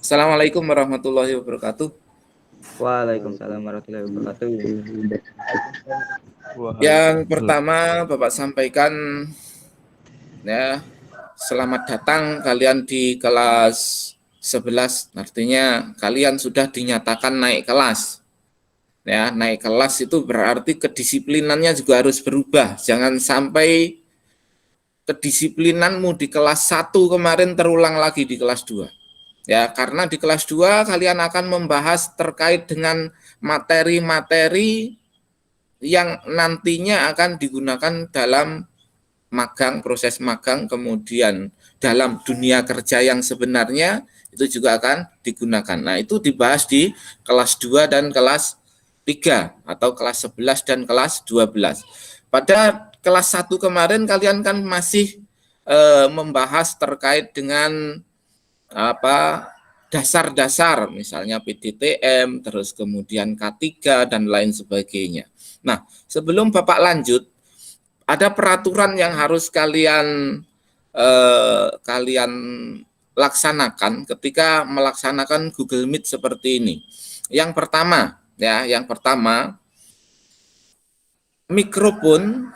Assalamualaikum warahmatullahi wabarakatuh. Waalaikumsalam warahmatullahi wabarakatuh. Yang pertama Bapak sampaikan ya, selamat datang kalian di kelas 11. Artinya kalian sudah dinyatakan naik kelas. Ya, naik kelas itu berarti kedisiplinannya juga harus berubah. Jangan sampai kedisiplinanmu di kelas 1 kemarin terulang lagi di kelas 2. Ya, karena di kelas 2 kalian akan membahas terkait dengan materi-materi yang nantinya akan digunakan dalam magang, proses magang, kemudian dalam dunia kerja yang sebenarnya itu juga akan digunakan. Nah, itu dibahas di kelas 2 dan kelas 3 atau kelas 11 dan kelas 12. Pada kelas 1 kemarin kalian kan masih membahas terkait dengan dasar-dasar, misalnya PDTM, terus kemudian K3 dan lain sebagainya. Nah, sebelum Bapak lanjut, ada peraturan yang harus kalian laksanakan ketika melaksanakan Google Meet seperti ini. Yang pertama, mikrofon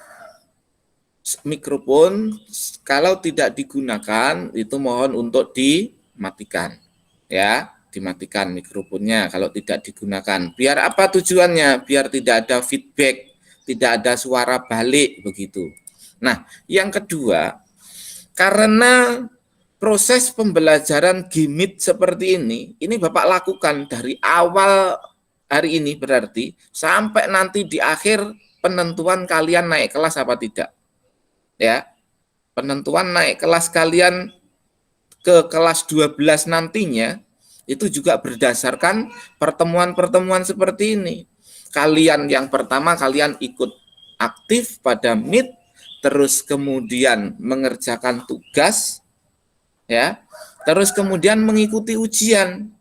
kalau tidak digunakan itu mohon untuk dimatikan. Ya, dimatikan mikrofonnya kalau tidak digunakan. Biar apa tujuannya? Biar tidak ada feedback, tidak ada suara balik begitu. Nah, yang kedua, karena proses pembelajaran Gimit seperti ini Bapak lakukan dari awal hari ini berarti sampai nanti di akhir penentuan kalian naik kelas apa tidak. Ya, penentuan naik kelas kalian ke kelas 12 nantinya itu juga berdasarkan pertemuan-pertemuan seperti ini. Kalian yang pertama kalian ikut aktif pada Meet, terus kemudian mengerjakan tugas, ya, terus kemudian mengikuti ujian.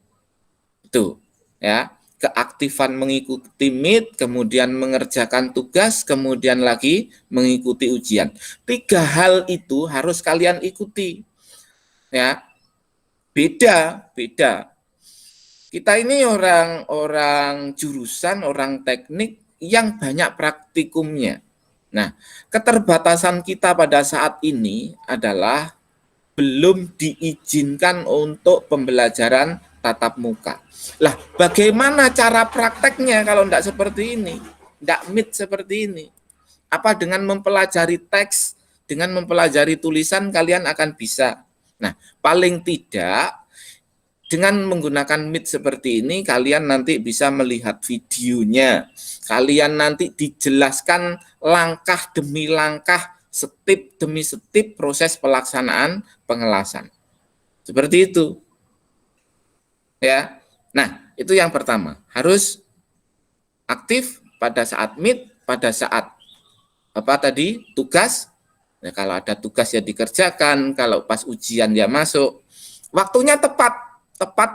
Itu, ya, keaktifan mengikuti Meet, kemudian mengerjakan tugas, kemudian lagi mengikuti ujian. 3 hal itu harus kalian ikuti. Ya, beda. Kita ini orang jurusan, orang teknik yang banyak praktikumnya. Nah, keterbatasan kita pada saat ini adalah belum diizinkan untuk pembelajaran tatap muka. Lah, bagaimana cara prakteknya kalau tidak seperti ini? Tidak Meet seperti ini. Apa dengan mempelajari teks, dengan mempelajari tulisan kalian akan bisa. Nah, paling tidak dengan menggunakan Meet seperti ini, kalian nanti bisa melihat videonya. Kalian nanti dijelaskan langkah demi langkah, step demi step proses pelaksanaan pengelasan. Seperti itu. Ya. Nah, itu yang pertama. Harus aktif pada saat Meet, pada saat tugas. Ya, kalau ada tugas ya dikerjakan, kalau pas ujian ya masuk. Waktunya tepat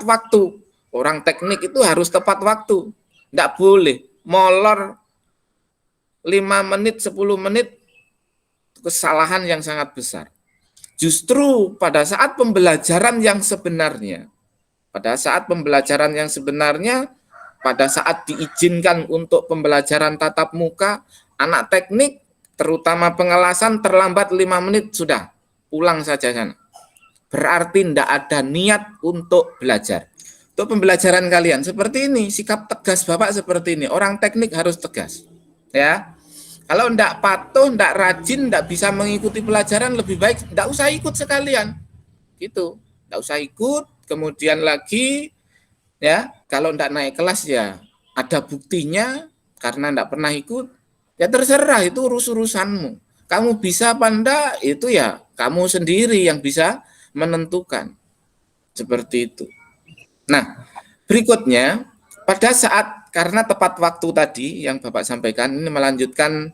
waktu. Orang teknik itu harus tepat waktu. Tidak boleh molor 5 menit, 10 menit, kesalahan yang sangat besar. Justru pada saat pembelajaran yang sebenarnya, pada saat diizinkan untuk pembelajaran tatap muka, anak teknik, terutama pengelasan terlambat 5 menit, sudah, pulang saja sana. Berarti tidak ada niat untuk belajar. Untuk pembelajaran kalian seperti ini, sikap tegas Bapak seperti ini. Orang teknik harus tegas. Ya, kalau tidak patuh, tidak rajin, tidak bisa mengikuti pelajaran, lebih baik tidak usah ikut sekalian. Gitu, tidak usah ikut. Kemudian lagi, ya, kalau tidak naik kelas ya ada buktinya karena tidak pernah ikut. Ya terserah, itu urusanmu. Kamu bisa apa enggak, itu ya kamu sendiri yang bisa menentukan. Seperti itu. Nah, berikutnya pada saat karena tepat waktu tadi yang Bapak sampaikan ini melanjutkan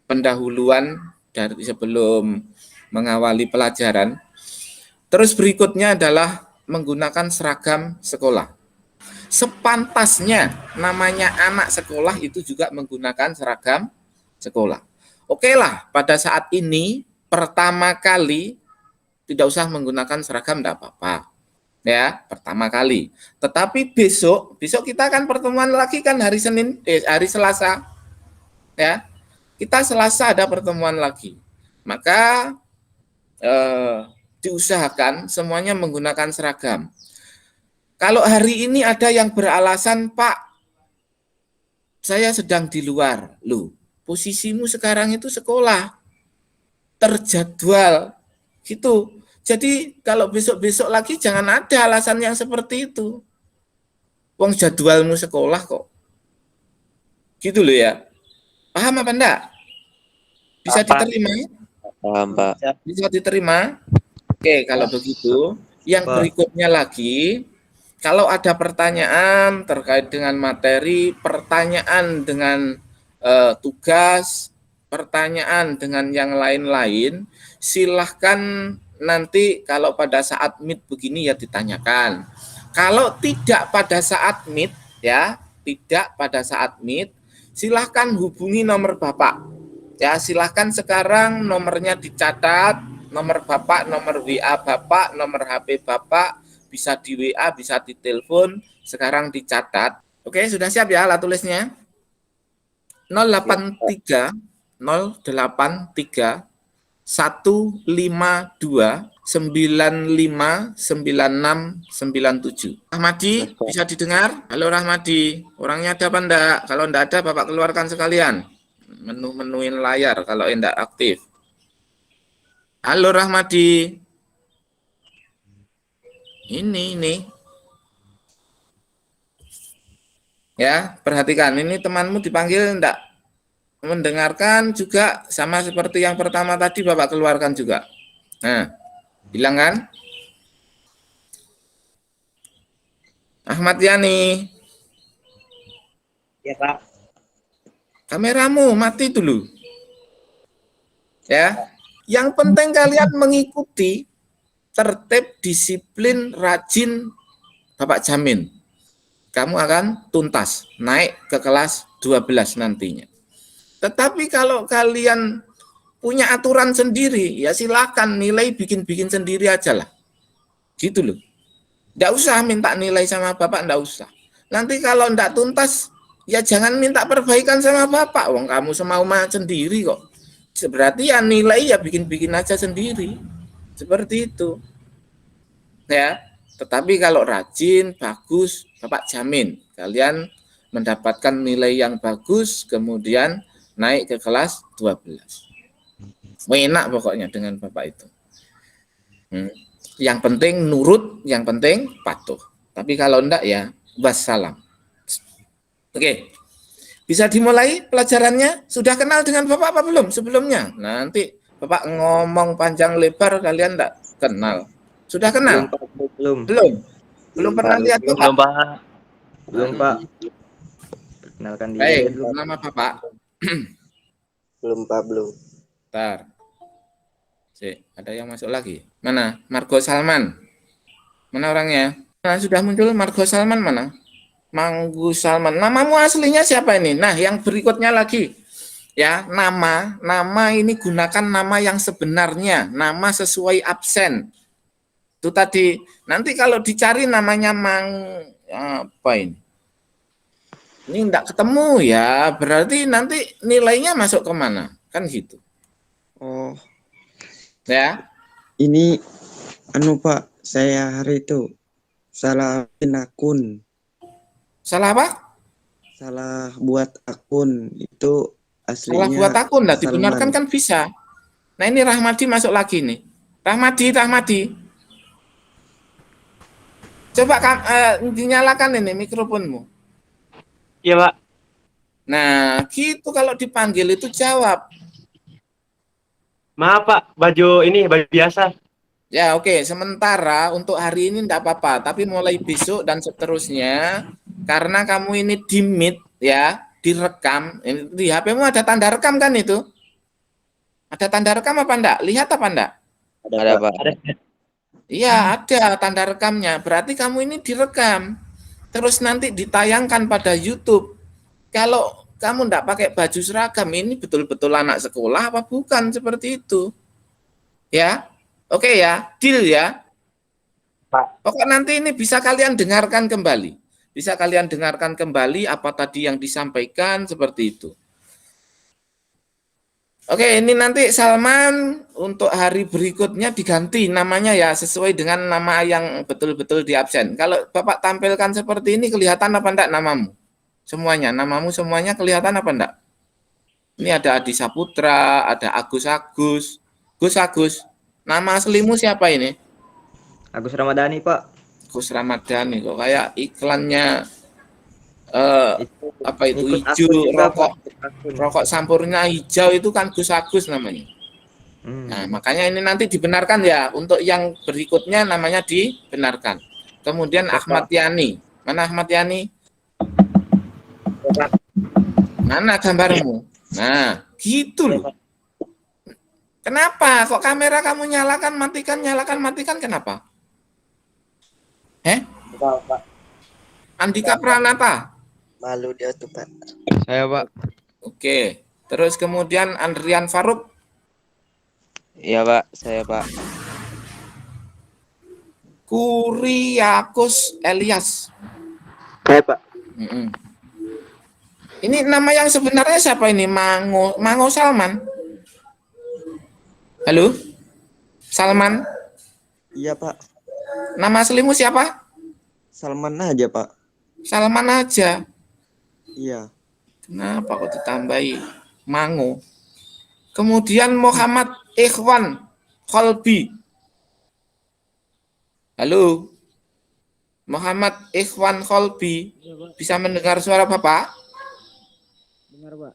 pendahuluan dari sebelum mengawali pelajaran. Terus berikutnya adalah menggunakan seragam sekolah. Sepantasnya namanya anak sekolah itu juga menggunakan seragam sekolah. Oke lah, pada saat ini pertama kali tidak usah menggunakan seragam, tidak apa-apa. Ya, pertama kali. Tetapi besok kita akan pertemuan lagi kan hari hari Selasa. Ya. Kita Selasa ada pertemuan lagi. Maka diusahakan semuanya menggunakan seragam. Kalau hari ini ada yang beralasan, Pak, saya sedang di luar. Loh, posisimu sekarang itu sekolah, terjadwal, gitu. Jadi kalau besok-besok lagi jangan ada alasan yang seperti itu. Wong jadwalmu sekolah kok. Gitu loh ya. Paham apa enggak? Bisa diterima? Paham, Pak. Bisa diterima? Oke, kalau begitu, yang berikutnya lagi, kalau ada pertanyaan terkait dengan materi, pertanyaan dengan tugas, pertanyaan dengan yang lain-lain, silahkan nanti kalau pada saat meet begini ya ditanyakan. Kalau tidak pada saat meet, ya, tidak pada saat meet, silahkan hubungi nomor Bapak. Ya, silahkan sekarang nomornya dicatat, nomor Bapak, nomor WA Bapak, nomor HP Bapak, bisa di WA, bisa di telepon, sekarang dicatat. Oke, sudah siap ya alat tulisnya? 083 083 152 959697. Rahmadi, bisa didengar? Halo Rahmadi, orangnya ada apa enggak? Kalau enggak ada, Bapak keluarkan sekalian. Menu-menuin layar kalau enggak aktif. Halo Rahmadi. Ini. Ya, perhatikan. Ini temanmu dipanggil enggak mendengarkan juga sama seperti yang pertama tadi Bapak keluarkan juga. Nah, bilang kan? Ahmad Yani. Ya, Pak. Kameramu mati dulu. Ya. Yang penting kalian mengikuti tertib, disiplin, rajin, Bapak jamin. Kamu akan tuntas, naik ke kelas 12 nantinya. Tetapi kalau kalian punya aturan sendiri, ya silakan nilai bikin-bikin sendiri aja lah. Gitu loh. Nggak usah minta nilai sama Bapak, nggak usah. Nanti kalau nggak tuntas, ya jangan minta perbaikan sama Bapak. Wong kamu semau sendiri kok. Berarti ya nilai ya bikin-bikin aja sendiri. Seperti itu. Ya, tetapi kalau rajin, bagus, Bapak jamin kalian mendapatkan nilai yang bagus, kemudian naik ke kelas 12. Enak pokoknya dengan Bapak itu. Yang penting nurut, yang penting patuh. Tapi kalau enggak ya wassalam. Oke. Bisa dimulai pelajarannya? Sudah kenal dengan Bapak apa belum sebelumnya? Nanti Bapak ngomong panjang lebar kalian enggak kenal. Sudah kenal? Belum. Belum pernah lihat Bapak? Belum, Pak. Belum, Pak. Perkenalkan diri. Baik, nama Bapak? Belum, Pak, belum. Bentar. Ada yang masuk lagi. Mana? Margo Salman. Mana orangnya? Nah, sudah muncul Margo Salman mana? Manggu Salman. Namamu aslinya siapa ini? Nah, yang berikutnya lagi. Ya, nama ini gunakan nama yang sebenarnya, nama sesuai absen. Itu tadi. Nanti kalau dicari namanya apa ini? Ini enggak ketemu ya, berarti nanti nilainya masuk kemana? Kan gitu. Oh, Ya. ini Pak, saya hari itu salah bikin akun. Salah apa? Salah buat akun itu aslinya. Salah buat akun, enggak dibenarkan Salman. kan bisa. Nah, ini Rahmadi masuk lagi nih. Rahmadi. Coba dinyalakan ini mikrofonmu. Iya, Pak. Nah, gitu kalau dipanggil itu jawab. Maaf, Pak. Baju biasa. Ya, oke. Sementara untuk hari ini enggak apa-apa, tapi mulai besok dan seterusnya, karena kamu ini di-meet ya, direkam. Di HP-mu ada tanda rekam kan itu? Ada tanda rekam apa enggak? Lihat apa enggak? Ada, Pak. Ada. Iya, ada tanda rekamnya. Berarti kamu ini direkam. Terus nanti ditayangkan pada YouTube. Kalau kamu enggak pakai baju seragam, ini betul-betul anak sekolah apa bukan? Seperti itu. Ya, oke ya, deal ya. Pokok nanti ini bisa kalian dengarkan kembali. Bisa kalian dengarkan kembali apa tadi yang disampaikan seperti itu. Oke, ini nanti Salman untuk hari berikutnya diganti namanya ya sesuai dengan nama yang betul-betul di absen. Kalau Bapak tampilkan seperti ini kelihatan apa enggak namamu? Semuanya, namamu semuanya kelihatan apa enggak? Ini ada Adi Saputra, ada Agus Agus. Gus Agus, nama aslimu siapa ini? Agus Ramadhani, Pak. Gus Ramadhani, kok kayak iklannya apa itu Ikut hijau akun juga, rokok Pak. rokok sampurna hijau itu kan Gus Agus namanya. Nah, makanya ini nanti dibenarkan ya untuk yang berikutnya namanya dibenarkan. Kemudian Ahmad Yani. Mana Ahmad Yani? Mana gambarmu? Nah, gitu loh. Kenapa? Kok kamera kamu nyalakan, matikan, kenapa? Andika Pranata. Malu dia tuh, Pak. Saya, Pak. Oke. Terus kemudian Andrian Faruk. Iya, Pak. Saya, Pak. Kuriakus Elias. Saya, Pak. Ini nama yang sebenarnya siapa ini? Mango Salman. Halo? Salman? Iya, Pak. Nama aslimu siapa? Salman aja, Pak. Salman aja. Iya. Kenapa kok ditambahi Mango? Kemudian Muhammad Ikhwan Kholbi. Halo? Muhammad Ikhwan Kholbi. Bisa mendengar suara Bapak? Dengar, Pak.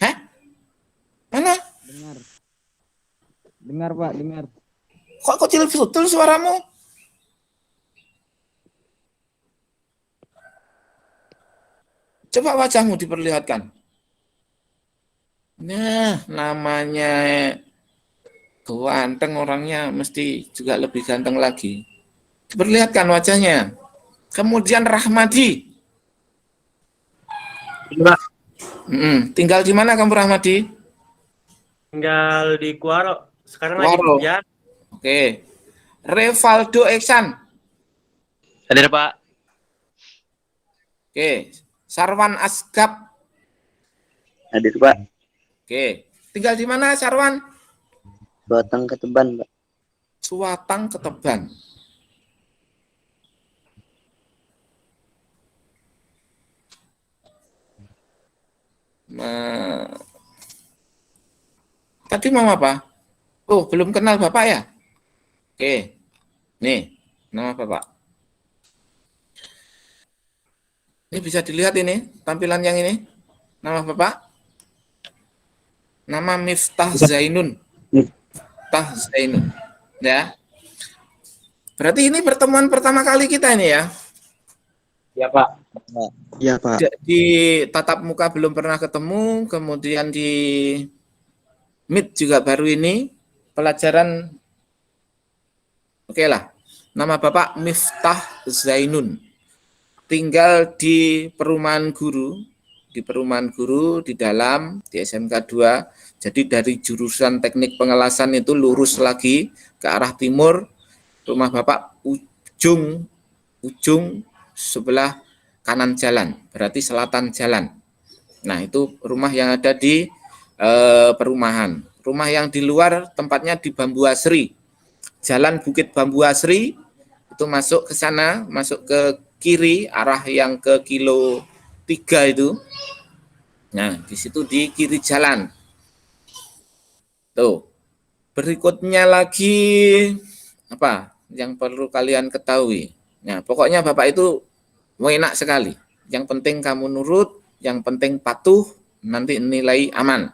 Hah? Mana? Dengar, Pak, dengar. Kok kecil betul suaramu? Coba wajahmu diperlihatkan. Nah, namanya ganteng orangnya mesti juga lebih ganteng lagi. Diperlihatkan wajahnya. Kemudian Rahmadi. Pak. Tinggal di mana kamu Rahmadi? Tinggal di Kuaro. Sekarang Kuaro. lagi kerja. Oke. Revaldo Eksan. Hadir, Pak. Oke. Sarwan Asgab. Hadir, Pak. Oke. Tinggal di mana Sarwan? Batang Keteban, Pak. Suatang Keteban. Nah, tadi mau apa? Oh, belum kenal Bapak ya? Oke. Nih, nama Bapak. Ini bisa dilihat ini, tampilan yang ini. Nama Bapak? Nama Miftah Zainun. Miftah Zainun. Ya. Berarti ini pertemuan pertama kali kita ini ya? Ya, Pak. Iya, Pak. Di tatap muka belum pernah ketemu, kemudian di Meet juga baru ini. Pelajaran, oke lah. Nama Bapak Miftah Zainun. Tinggal di Perumahan Guru, di dalam, di SMK 2. Jadi dari jurusan teknik pengelasan itu lurus lagi ke arah timur, rumah Bapak ujung sebelah kanan jalan, berarti selatan jalan. Nah, itu rumah yang ada di perumahan. Rumah yang di luar tempatnya di Bambu Asri. Jalan Bukit Bambu Asri, itu masuk ke sana, masuk ke kiri, arah yang ke kilo 3 itu. Nah, di situ di kiri jalan. Tuh. Berikutnya lagi apa yang perlu kalian ketahui? Nah, pokoknya Bapak itu enak sekali. Yang penting kamu nurut, yang penting patuh, nanti nilai aman.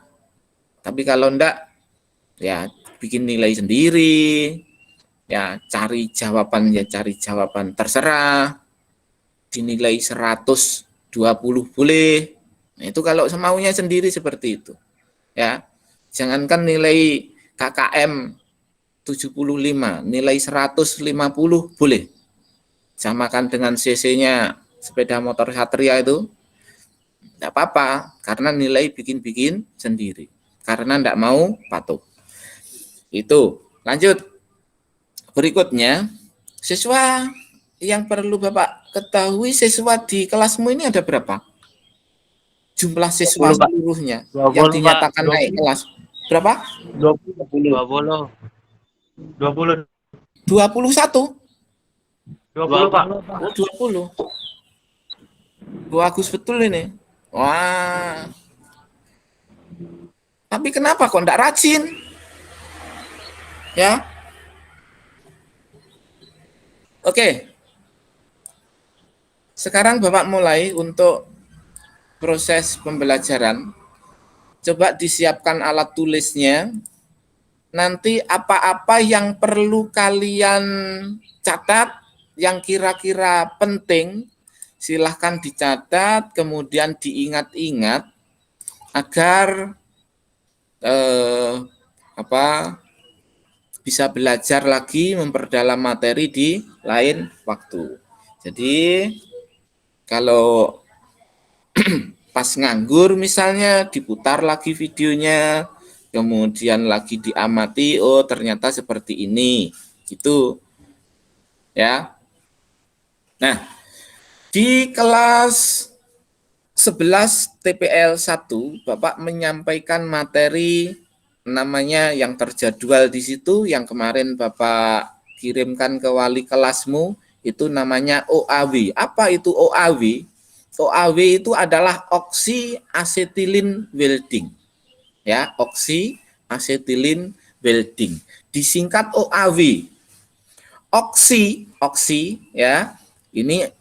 Tapi kalau enggak, ya bikin nilai sendiri, ya cari jawaban terserah. Dinilai 120 boleh. Nah, itu kalau semaunya sendiri seperti itu. Ya. Jangankan nilai KKM 75, nilai 150 boleh. Samakan dengan CC-nya sepeda motor Satria itu. Enggak apa-apa, karena nilai bikin-bikin sendiri. Karena enggak mau patuh. Itu. Lanjut. Berikutnya, Siswa yang perlu Bapak ketahui, siswa di kelasmu ini ada berapa? Jumlah siswa 20, Pak. seluruhnya 20, yang Pak. dinyatakan naik kelas. Berapa? 20. 20. 21? 20, Pak. Oh, 20. Bagus betul ini. Wah. Tapi kenapa kok enggak rajin? Ya. Oke. Sekarang Bapak mulai untuk proses pembelajaran. Coba disiapkan alat tulisnya. Nanti apa-apa yang perlu kalian catat, yang kira-kira penting, silahkan dicatat, kemudian diingat-ingat agar bisa belajar lagi, memperdalam materi di lain waktu. Jadi kalau pas nganggur misalnya diputar lagi videonya, kemudian lagi diamati, oh ternyata seperti ini, gitu ya. Nah, di kelas 11 TPL 1 Bapak menyampaikan materi namanya yang terjadwal di situ, yang kemarin Bapak kirimkan ke wali kelasmu, itu namanya OAW. Apa itu OAW? OAW itu adalah oksi asetilin welding. Ya, oksi asetilin welding. Disingkat OAW. Oksi ya. Ini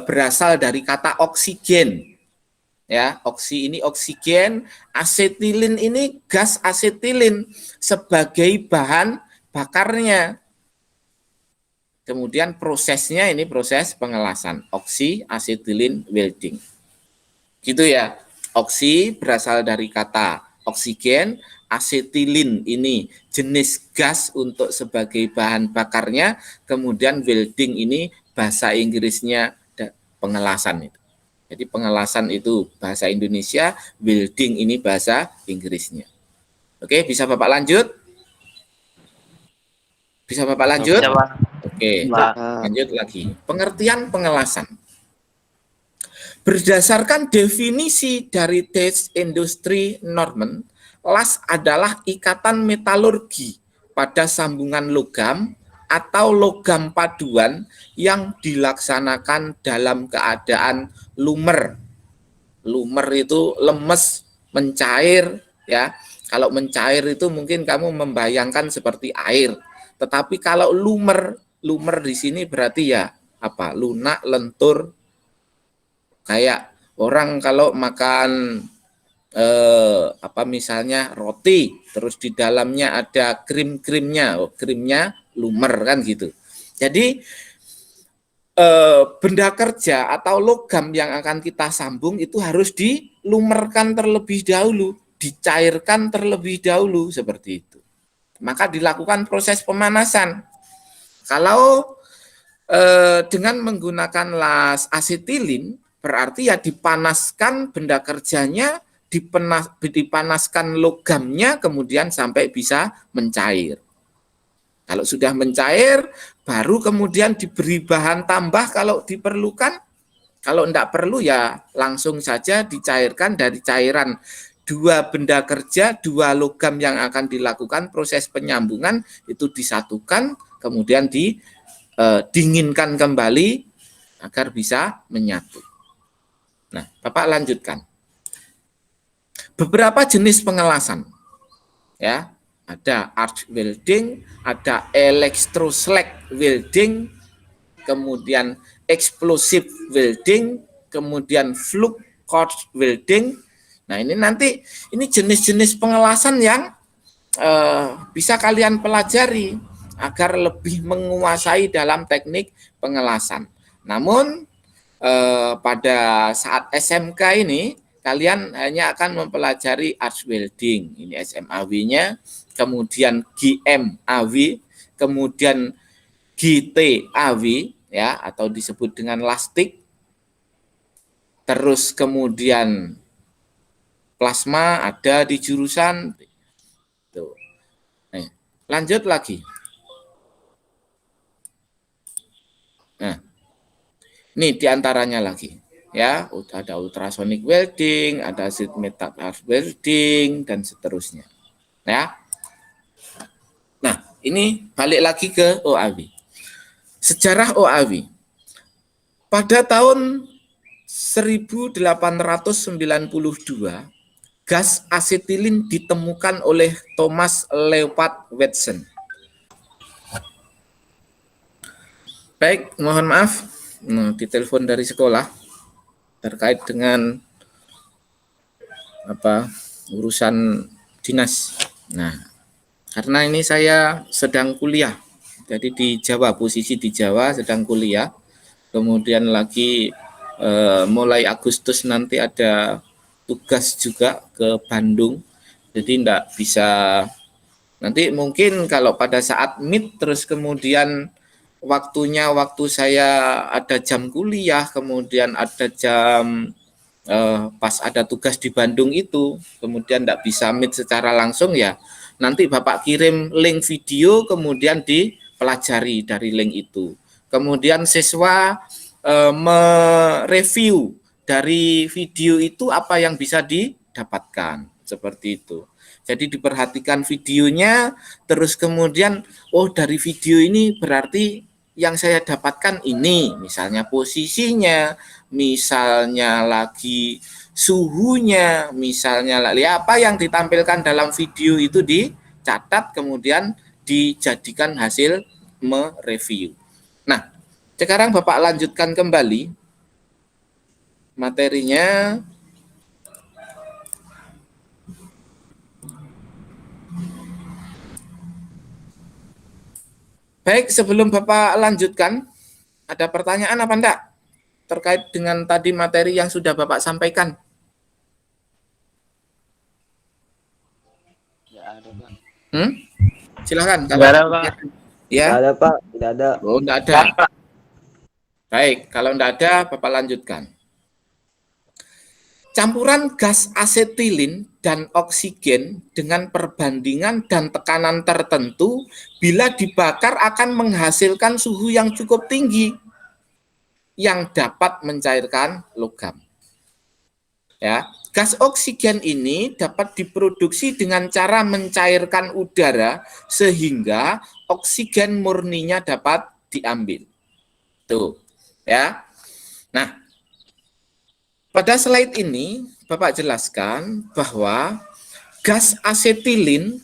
berasal dari kata oksigen. Ya, oksi ini oksigen, asetilin ini gas asetilin sebagai bahan bakarnya. Kemudian prosesnya ini proses pengelasan, oksi asetilin welding. Gitu ya. Oksi berasal dari kata oksigen, asetilin ini jenis gas untuk sebagai bahan bakarnya, kemudian welding ini bahasa Inggrisnya pengelasan itu. Jadi pengelasan itu bahasa Indonesia, welding ini bahasa Inggrisnya. Oke, bisa Bapak lanjut? Bisa Bapak lanjut? Bisa, Pak. Oke, Pak. lanjut lagi. Pengertian pengelasan. Berdasarkan definisi dari Dutch Industry Normen, las adalah ikatan metalurgi pada sambungan logam atau logam paduan yang dilaksanakan dalam keadaan lumer. Lumer itu lemes, mencair, ya. Kalau mencair itu mungkin kamu membayangkan seperti air. Tetapi kalau lumer di sini berarti ya apa? Lunak, lentur. Kayak orang kalau makan misalnya roti, terus di dalamnya ada krim-krimnya, krimnya lumer kan gitu. Jadi benda kerja atau logam yang akan kita sambung itu harus dilumerkan terlebih dahulu, dicairkan terlebih dahulu seperti itu. Maka dilakukan proses pemanasan. Kalau dengan menggunakan las asetilin, berarti ya dipanaskan benda kerjanya, dipanaskan logamnya, kemudian sampai bisa mencair. Kalau sudah mencair, baru kemudian diberi bahan tambah kalau diperlukan. Kalau tidak perlu ya langsung saja dicairkan dari cairan dua benda kerja, dua logam yang akan dilakukan proses penyambungan itu disatukan, kemudian didinginkan kembali agar bisa menyatu. Nah, Bapak lanjutkan. Beberapa jenis pengelasan. Ya, ada arc welding, ada electroslag welding, kemudian explosive welding, kemudian flux core welding. Nah, ini nanti ini jenis-jenis pengelasan yang bisa kalian pelajari agar lebih menguasai dalam teknik pengelasan. Namun pada saat SMK ini kalian hanya akan mempelajari arc welding, ini SMAW-nya, kemudian GMAW, kemudian GTAW ya atau disebut dengan lastik. Terus kemudian plasma ada di jurusan tuh. Lanjut lagi. Nah, ini diantaranya lagi. Ya, ada ultrasonic welding, ada sheet metal welding, dan seterusnya. Ya. Nah, ini balik lagi ke OAW. Sejarah OAW. Pada tahun 1892, gas asetilin ditemukan oleh Thomas Leopard Watson. Baik, mohon maaf, ditelepon dari sekolah terkait dengan urusan dinas. Nah, karena ini saya sedang kuliah, jadi di Jawa, posisi di Jawa sedang kuliah. Kemudian lagi mulai Agustus nanti ada tugas juga ke Bandung, jadi enggak bisa. Nanti mungkin kalau pada saat meet terus kemudian waktu saya ada jam kuliah, kemudian ada jam pas ada tugas di Bandung itu, kemudian enggak bisa meet secara langsung ya, nanti Bapak kirim link video, kemudian dipelajari dari link itu. Kemudian siswa mereview dari video itu apa yang bisa didapatkan, seperti itu. Jadi diperhatikan videonya, terus kemudian dari video ini berarti yang saya dapatkan ini, misalnya posisinya, misalnya lagi suhunya, misalnya apa yang ditampilkan dalam video itu dicatat, kemudian dijadikan hasil mereview. Nah, sekarang Bapak lanjutkan kembali materinya. Baik, sebelum Bapak lanjutkan, ada pertanyaan apa enggak terkait dengan tadi materi yang sudah Bapak sampaikan? Ya ada, Pak. Silakan. Tidak ada, Pak. Ya. Tidak ada, Pak. Tidak ada. Oh, enggak ada. Baik, kalau enggak ada, Bapak lanjutkan. Campuran gas asetilin dan oksigen dengan perbandingan dan tekanan tertentu bila dibakar akan menghasilkan suhu yang cukup tinggi yang dapat mencairkan logam. Ya, gas oksigen ini dapat diproduksi dengan cara mencairkan udara sehingga oksigen murninya dapat diambil. Tuh, ya. Nah, pada slide ini Bapak jelaskan bahwa gas asetilin,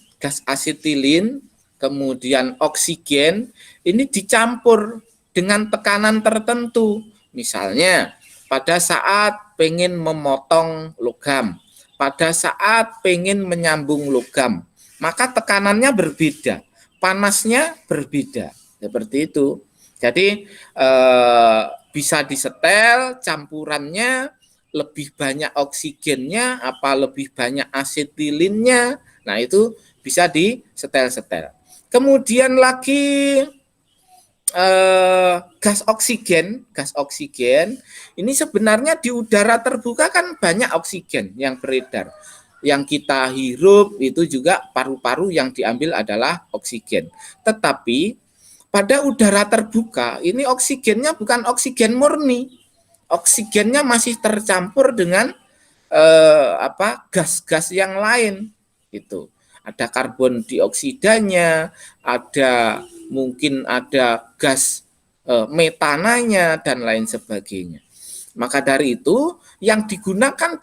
kemudian oksigen ini dicampur dengan tekanan tertentu. Misalnya pada saat pengen memotong logam, pada saat pengen menyambung logam, maka tekanannya berbeda, panasnya berbeda, seperti itu. Jadi bisa disetel campurannya, lebih banyak oksigennya apa lebih banyak asetilinnya, nah itu bisa disetel-setel. Kemudian lagi gas oksigen ini sebenarnya di udara terbuka kan banyak oksigen yang beredar, yang kita hirup itu juga paru-paru yang diambil adalah oksigen. Tetapi pada udara terbuka ini oksigennya bukan oksigen murni, oksigennya masih tercampur dengan gas-gas yang lain gitu. Ada karbon dioksidanya, mungkin ada gas metananya dan lain sebagainya. Maka dari itu yang digunakan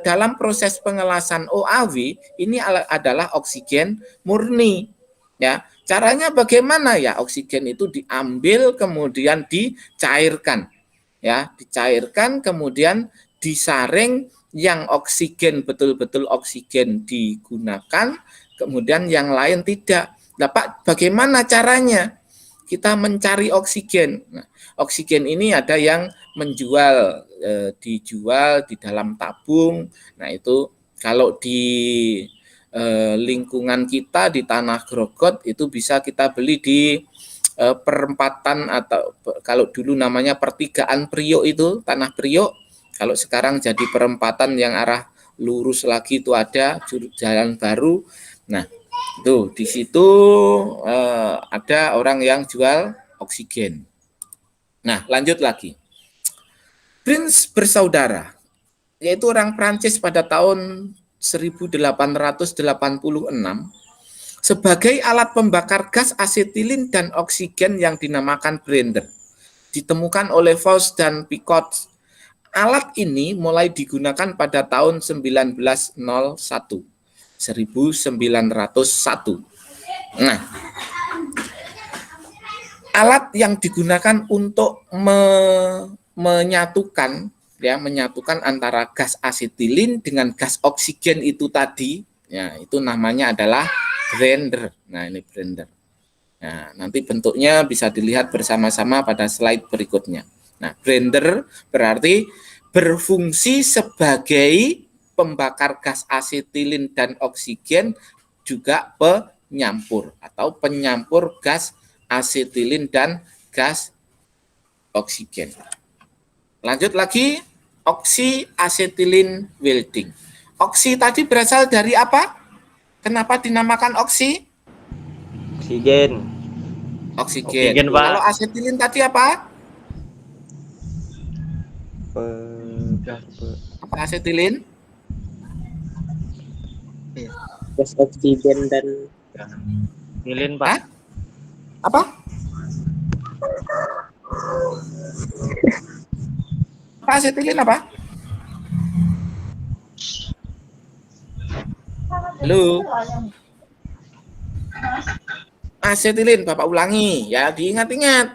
dalam proses pengelasan OAW ini adalah oksigen murni. Ya, caranya bagaimana ya? Oksigen itu diambil kemudian dicairkan. Ya, dicairkan kemudian disaring, yang oksigen betul-betul oksigen digunakan, kemudian yang lain tidak. Nah, Pak, bagaimana caranya kita mencari oksigen? Nah, oksigen ini ada yang dijual di dalam tabung. Nah, itu kalau di lingkungan kita di Tanah Grogot itu bisa kita beli di perempatan, atau kalau dulu namanya pertigaan Priok, itu Tanah Priok. Kalau sekarang jadi perempatan yang arah lurus lagi itu ada jalan baru. Nah, itu di situ ada orang yang jual oksigen. Nah, lanjut lagi. Prince bersaudara, yaitu orang Prancis pada tahun 1886 sebagai alat pembakar gas asetilin dan oksigen yang dinamakan Brander. Ditemukan oleh Faust dan Picot. Alat ini mulai digunakan pada tahun 1901. Nah, alat yang digunakan untuk menyatukan antara gas asetilin dengan gas oksigen itu tadi, ya itu namanya adalah Brander. Nah, ini Brander. Nah, nanti bentuknya bisa dilihat bersama-sama pada slide berikutnya. Nah, Brander berarti berfungsi sebagai pembakar gas asetilin dan oksigen, juga penyampur atau penyampur gas asetilin dan gas oksigen. Lanjut lagi, oksi asetilin welding. Oksi tadi berasal dari apa? Kenapa dinamakan oksi? Oksigen. Oksigen. Oksigen, Pak. Kalau asetilin tadi apa? Apa asetilin? Gas oksigen dan Lilin, Hah? Pak. Apa? Apa asetilin apa? Halo. Asetilin, Bapak ulangi ya, diingat-ingat,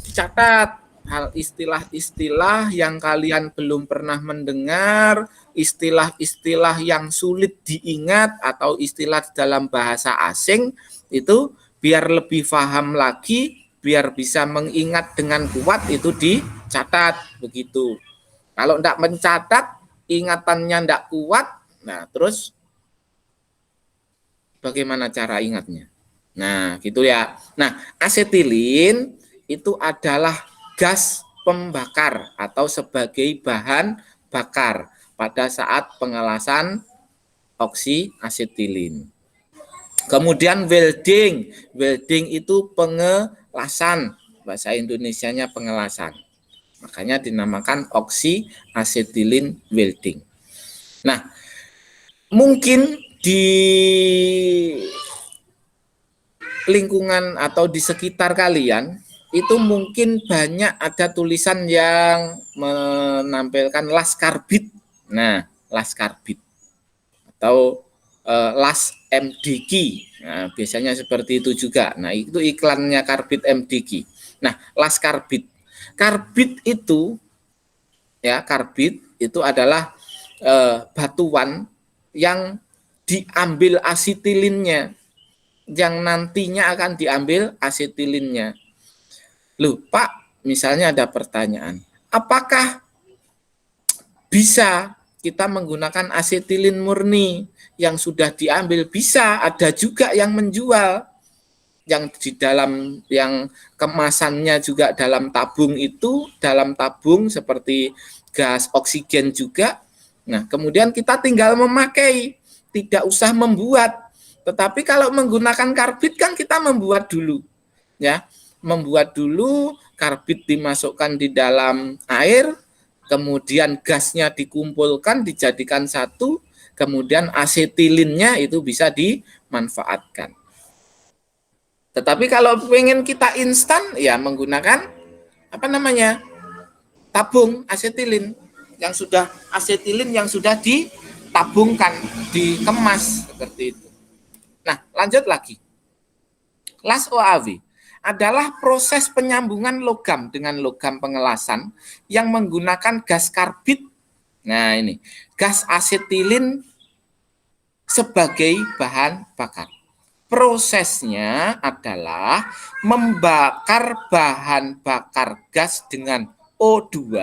dicatat hal istilah-istilah yang kalian belum pernah mendengar, istilah-istilah yang sulit diingat atau istilah dalam bahasa asing itu biar lebih paham lagi, biar bisa mengingat dengan kuat itu dicatat begitu. Kalau enggak mencatat, ingatannya enggak kuat, nah terus bagaimana cara ingatnya? Nah, gitu ya. Nah, asetilin itu adalah gas pembakar atau sebagai bahan bakar pada saat pengelasan oksi asetilin. Kemudian welding. Welding itu pengelasan. Bahasa Indonesianya pengelasan. Makanya dinamakan oksi asetilin welding. Nah, mungkin di lingkungan atau di sekitar kalian itu mungkin banyak ada tulisan yang menampilkan las karbit. Nah, las karbit atau las MDQ. Nah, biasanya seperti itu juga. Nah, itu iklannya karbit MDQ. Nah, las karbit. Karbit itu adalah batuan yang diambil asetilinnya, yang nantinya akan diambil asetilinnya. Loh, Pak, misalnya ada pertanyaan, apakah bisa kita menggunakan asetilin murni yang sudah diambil? Bisa, ada juga yang menjual, yang di dalam, yang kemasannya juga dalam tabung itu, dalam tabung seperti gas oksigen juga. Nah, kemudian kita tinggal memakai, tidak usah membuat. Tetapi kalau menggunakan karbit kan kita membuat dulu, ya, membuat dulu, karbit dimasukkan di dalam air, kemudian gasnya dikumpulkan, dijadikan satu, kemudian asetilinnya itu bisa dimanfaatkan. Tetapi kalau pengen kita instan, ya menggunakan tabung asetilin yang sudah ditabungkan, dikemas seperti itu. Nah, lanjut lagi. Las OAW adalah proses penyambungan logam dengan logam pengelasan yang menggunakan gas karbit. Nah, ini gas asetilin sebagai bahan bakar. Prosesnya adalah membakar bahan bakar gas dengan O2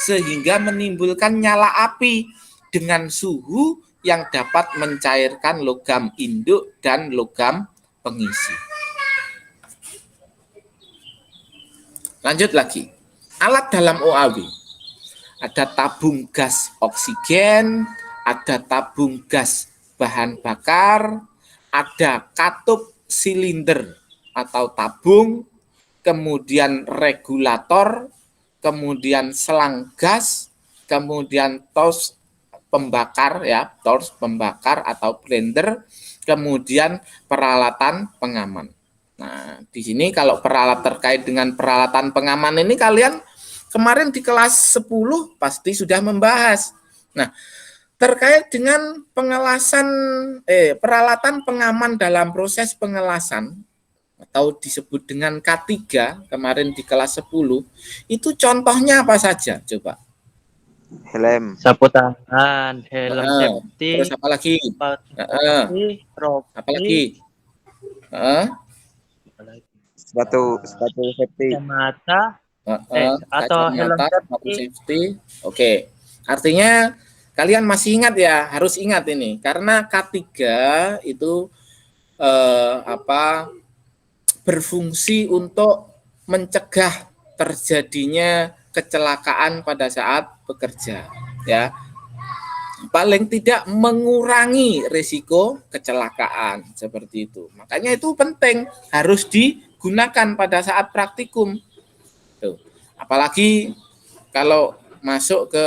sehingga menimbulkan nyala api dengan suhu yang dapat mencairkan logam induk dan logam pengisi. Lanjut lagi. Alat dalam OAW. Ada tabung gas oksigen, ada tabung gas bahan bakar, ada katup silinder atau tabung, kemudian regulator, kemudian selang gas, kemudian tools pembakar ya, tools pembakar atau blender, kemudian peralatan pengaman. Nah, di sini kalau terkait dengan peralatan pengaman ini kalian kemarin di kelas 10 pasti sudah membahas. Nah, terkait dengan peralatan pengaman dalam proses pengelasan atau disebut dengan K3 kemarin di kelas 10, itu contohnya apa saja coba? Helm. Sapu tangan, helm safety, Terus apa lagi? trofi, Apa lagi? Sepatu safety. kacamata, atau helm Kacamata, sepatu safety. Oke. Artinya kalian masih ingat ya, harus ingat ini karena K3 itu berfungsi untuk mencegah terjadinya kecelakaan pada saat bekerja, ya. Paling tidak mengurangi risiko kecelakaan seperti itu. Makanya itu penting, harus digunakan pada saat praktikum. Tuh. Apalagi kalau masuk ke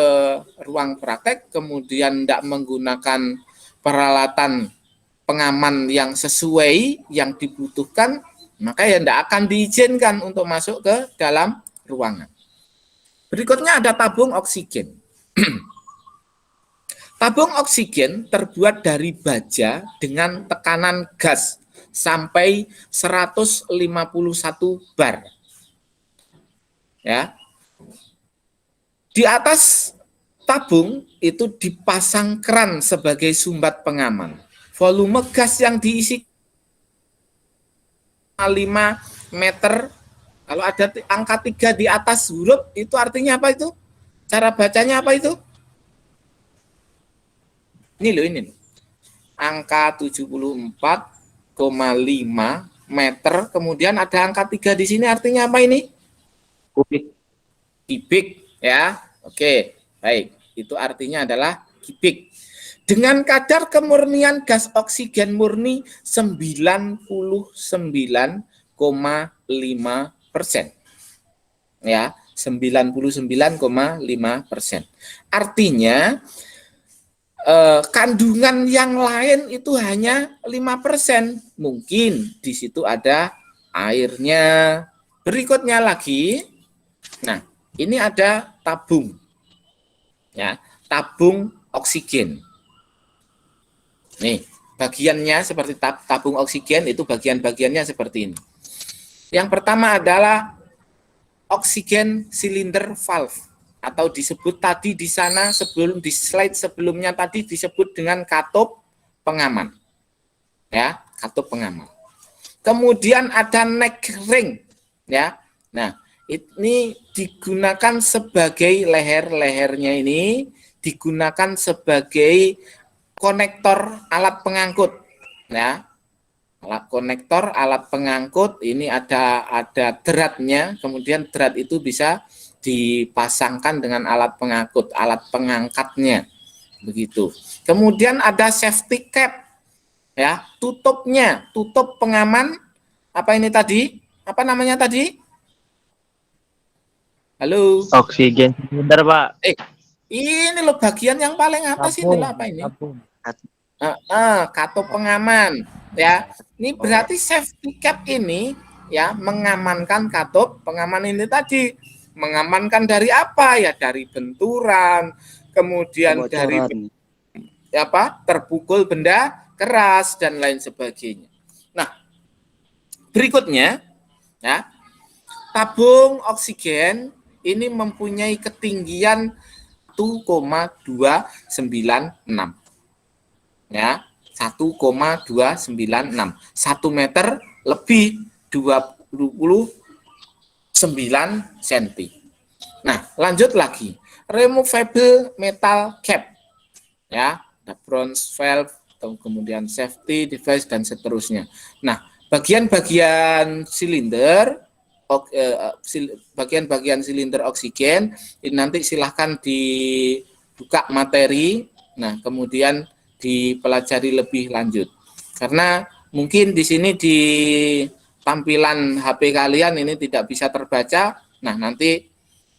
ruang praktek kemudian tidak menggunakan peralatan pengaman yang sesuai yang dibutuhkan, maka ya tidak akan diizinkan untuk masuk ke dalam ruangan. Berikutnya ada tabung oksigen. Tabung oksigen terbuat dari baja dengan tekanan gas sampai 151 bar. Ya. Di atas tabung itu dipasang keran sebagai sumbat pengaman. Volume gas yang diisi 5 meter. Kalau ada angka 3 di atas huruf itu artinya apa itu? Cara bacanya apa itu? Ini loh, ini loh. Angka 74,5 meter, kemudian ada angka 3 di sini artinya apa ini? Kubik ya. Oke, baik. Itu artinya adalah kubik. Dengan kadar kemurnian gas oksigen murni 99,5%. Ya, 99,5%. Artinya kandungan yang lain itu hanya 5%. Mungkin di situ ada airnya. Berikutnya lagi, nah ini ada tabung, ya, tabung oksigen. Nih bagiannya seperti tabung oksigen itu bagian-bagiannya seperti ini. Yang pertama adalah oksigen silinder valve, atau disebut tadi di sana sebelum di slide sebelumnya tadi disebut dengan katup pengaman. Ya, katup pengaman. Kemudian ada neck ring, ya. Nah, ini digunakan sebagai lehernya ini digunakan sebagai konektor alat pengangkut, ya. Alat konektor alat pengangkut ini ada dratnya, kemudian drat itu bisa dipasangkan dengan alat pengangkut, alat pengangkatnya, begitu. Kemudian ada safety cap, ya, tutupnya, tutup pengaman. Apa ini tadi? Apa namanya tadi? Halo. Oksigen silinder, Pak. Ini loh bagian yang paling atas ini lah, apa ini? Katup pengaman, ya. Ini berarti safety cap ini, ya, mengamankan katup pengaman ini tadi. Mengamankan dari apa? Ya dari benturan, kemudian dari terpukul benda keras dan lain sebagainya. Nah, berikutnya, ya, tabung oksigen ini mempunyai ketinggian 1,296, ya, 1,296, 1 meter lebih 29 cm. Nah, lanjut lagi. Removable metal cap, ya, ada bronze valve, kemudian safety device dan seterusnya. Nah, bagian-bagian silinder, bagian-bagian silinder oksigen ini nanti silahkan dibuka materi. Nah, kemudian dipelajari lebih lanjut. Karena mungkin di sini di tampilan HP kalian ini tidak bisa terbaca. Nah, nanti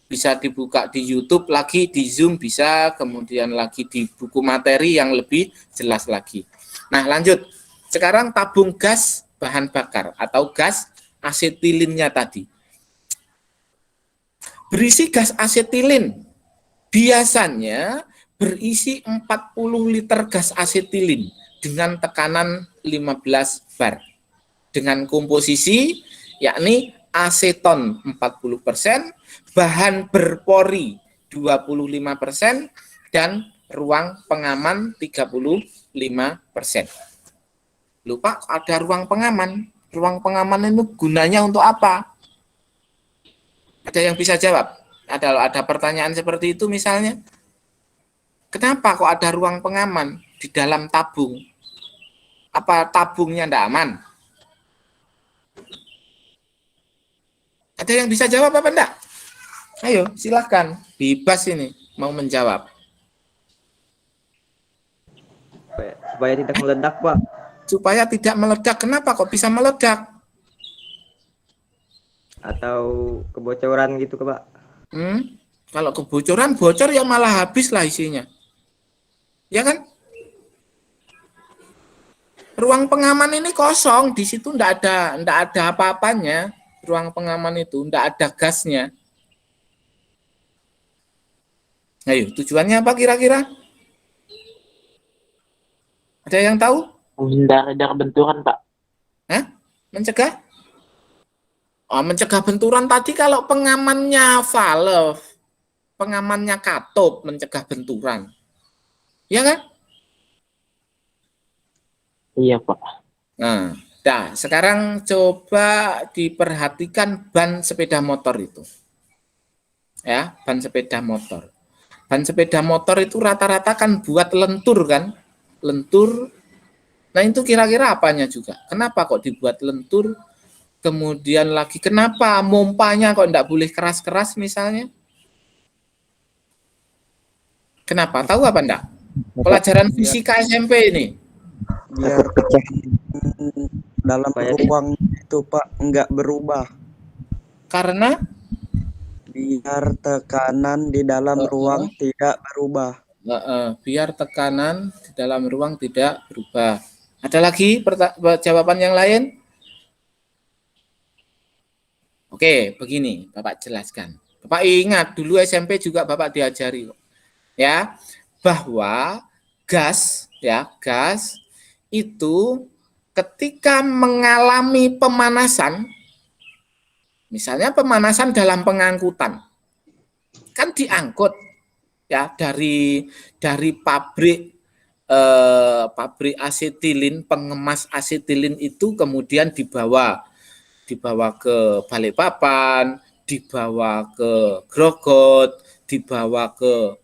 bisa dibuka di YouTube lagi, di Zoom bisa, kemudian lagi di buku materi yang lebih jelas lagi. Nah, lanjut. Sekarang tabung gas bahan bakar atau gas asetilinnya tadi. Berisi gas asetilin. Biasanya berisi 40 liter gas asetilin dengan tekanan 15 bar. Dengan komposisi yakni aseton 40%, bahan berpori 25%, dan ruang pengaman 35%. Lupa ada ruang pengaman. Ruang pengaman itu gunanya untuk apa? Ada yang bisa jawab? Ada pertanyaan seperti itu misalnya? Kenapa kok ada ruang pengaman di dalam tabung? Apa tabungnya tidak aman? Ada yang bisa jawab apa enggak? Ayo, silahkan. Bebas ini mau menjawab. Supaya tidak meledak, Pak. Supaya tidak meledak. Kenapa kok bisa meledak? Atau kebocoran gitu, Pak. Kalau kebocoran, bocor ya malah habis lah isinya. Ya kan? Ruang pengaman ini kosong, di situ enggak ada apa-apanya. Ruang pengaman itu enggak ada gasnya. Ayo, tujuannya apa kira-kira? Ada yang tahu? Menghindari dari benturan, Pak. Hah? Mencegah? Oh, mencegah benturan tadi kalau pengamannya valve, pengamannya katup, mencegah benturan. Ya kan? Iya, Pak. Nah, sekarang coba diperhatikan ban sepeda motor itu. Ya, ban sepeda motor. Ban sepeda motor itu rata-rata kan buat lentur kan? Lentur. Nah, itu kira-kira apanya juga? Kenapa kok dibuat lentur? Kemudian lagi, kenapa mompanya kok enggak boleh keras-keras misalnya? Kenapa? Tahu apa enggak? Pelajaran fisika SMP ini. Biar dalam ruang itu Pak enggak berubah. Karena? Biar tekanan di dalam ruang tidak berubah. Biar tekanan di dalam ruang tidak berubah. Ada lagi jawaban yang lain? Oke, begini Bapak jelaskan. Bapak ingat dulu SMP juga Bapak diajari ya, bahwa gas itu ketika mengalami pemanasan, misalnya pemanasan dalam pengangkutan, kan diangkut ya dari pabrik asetilin, pengemas asetilin itu kemudian dibawa ke Balikpapan, dibawa ke Grogot, dibawa ke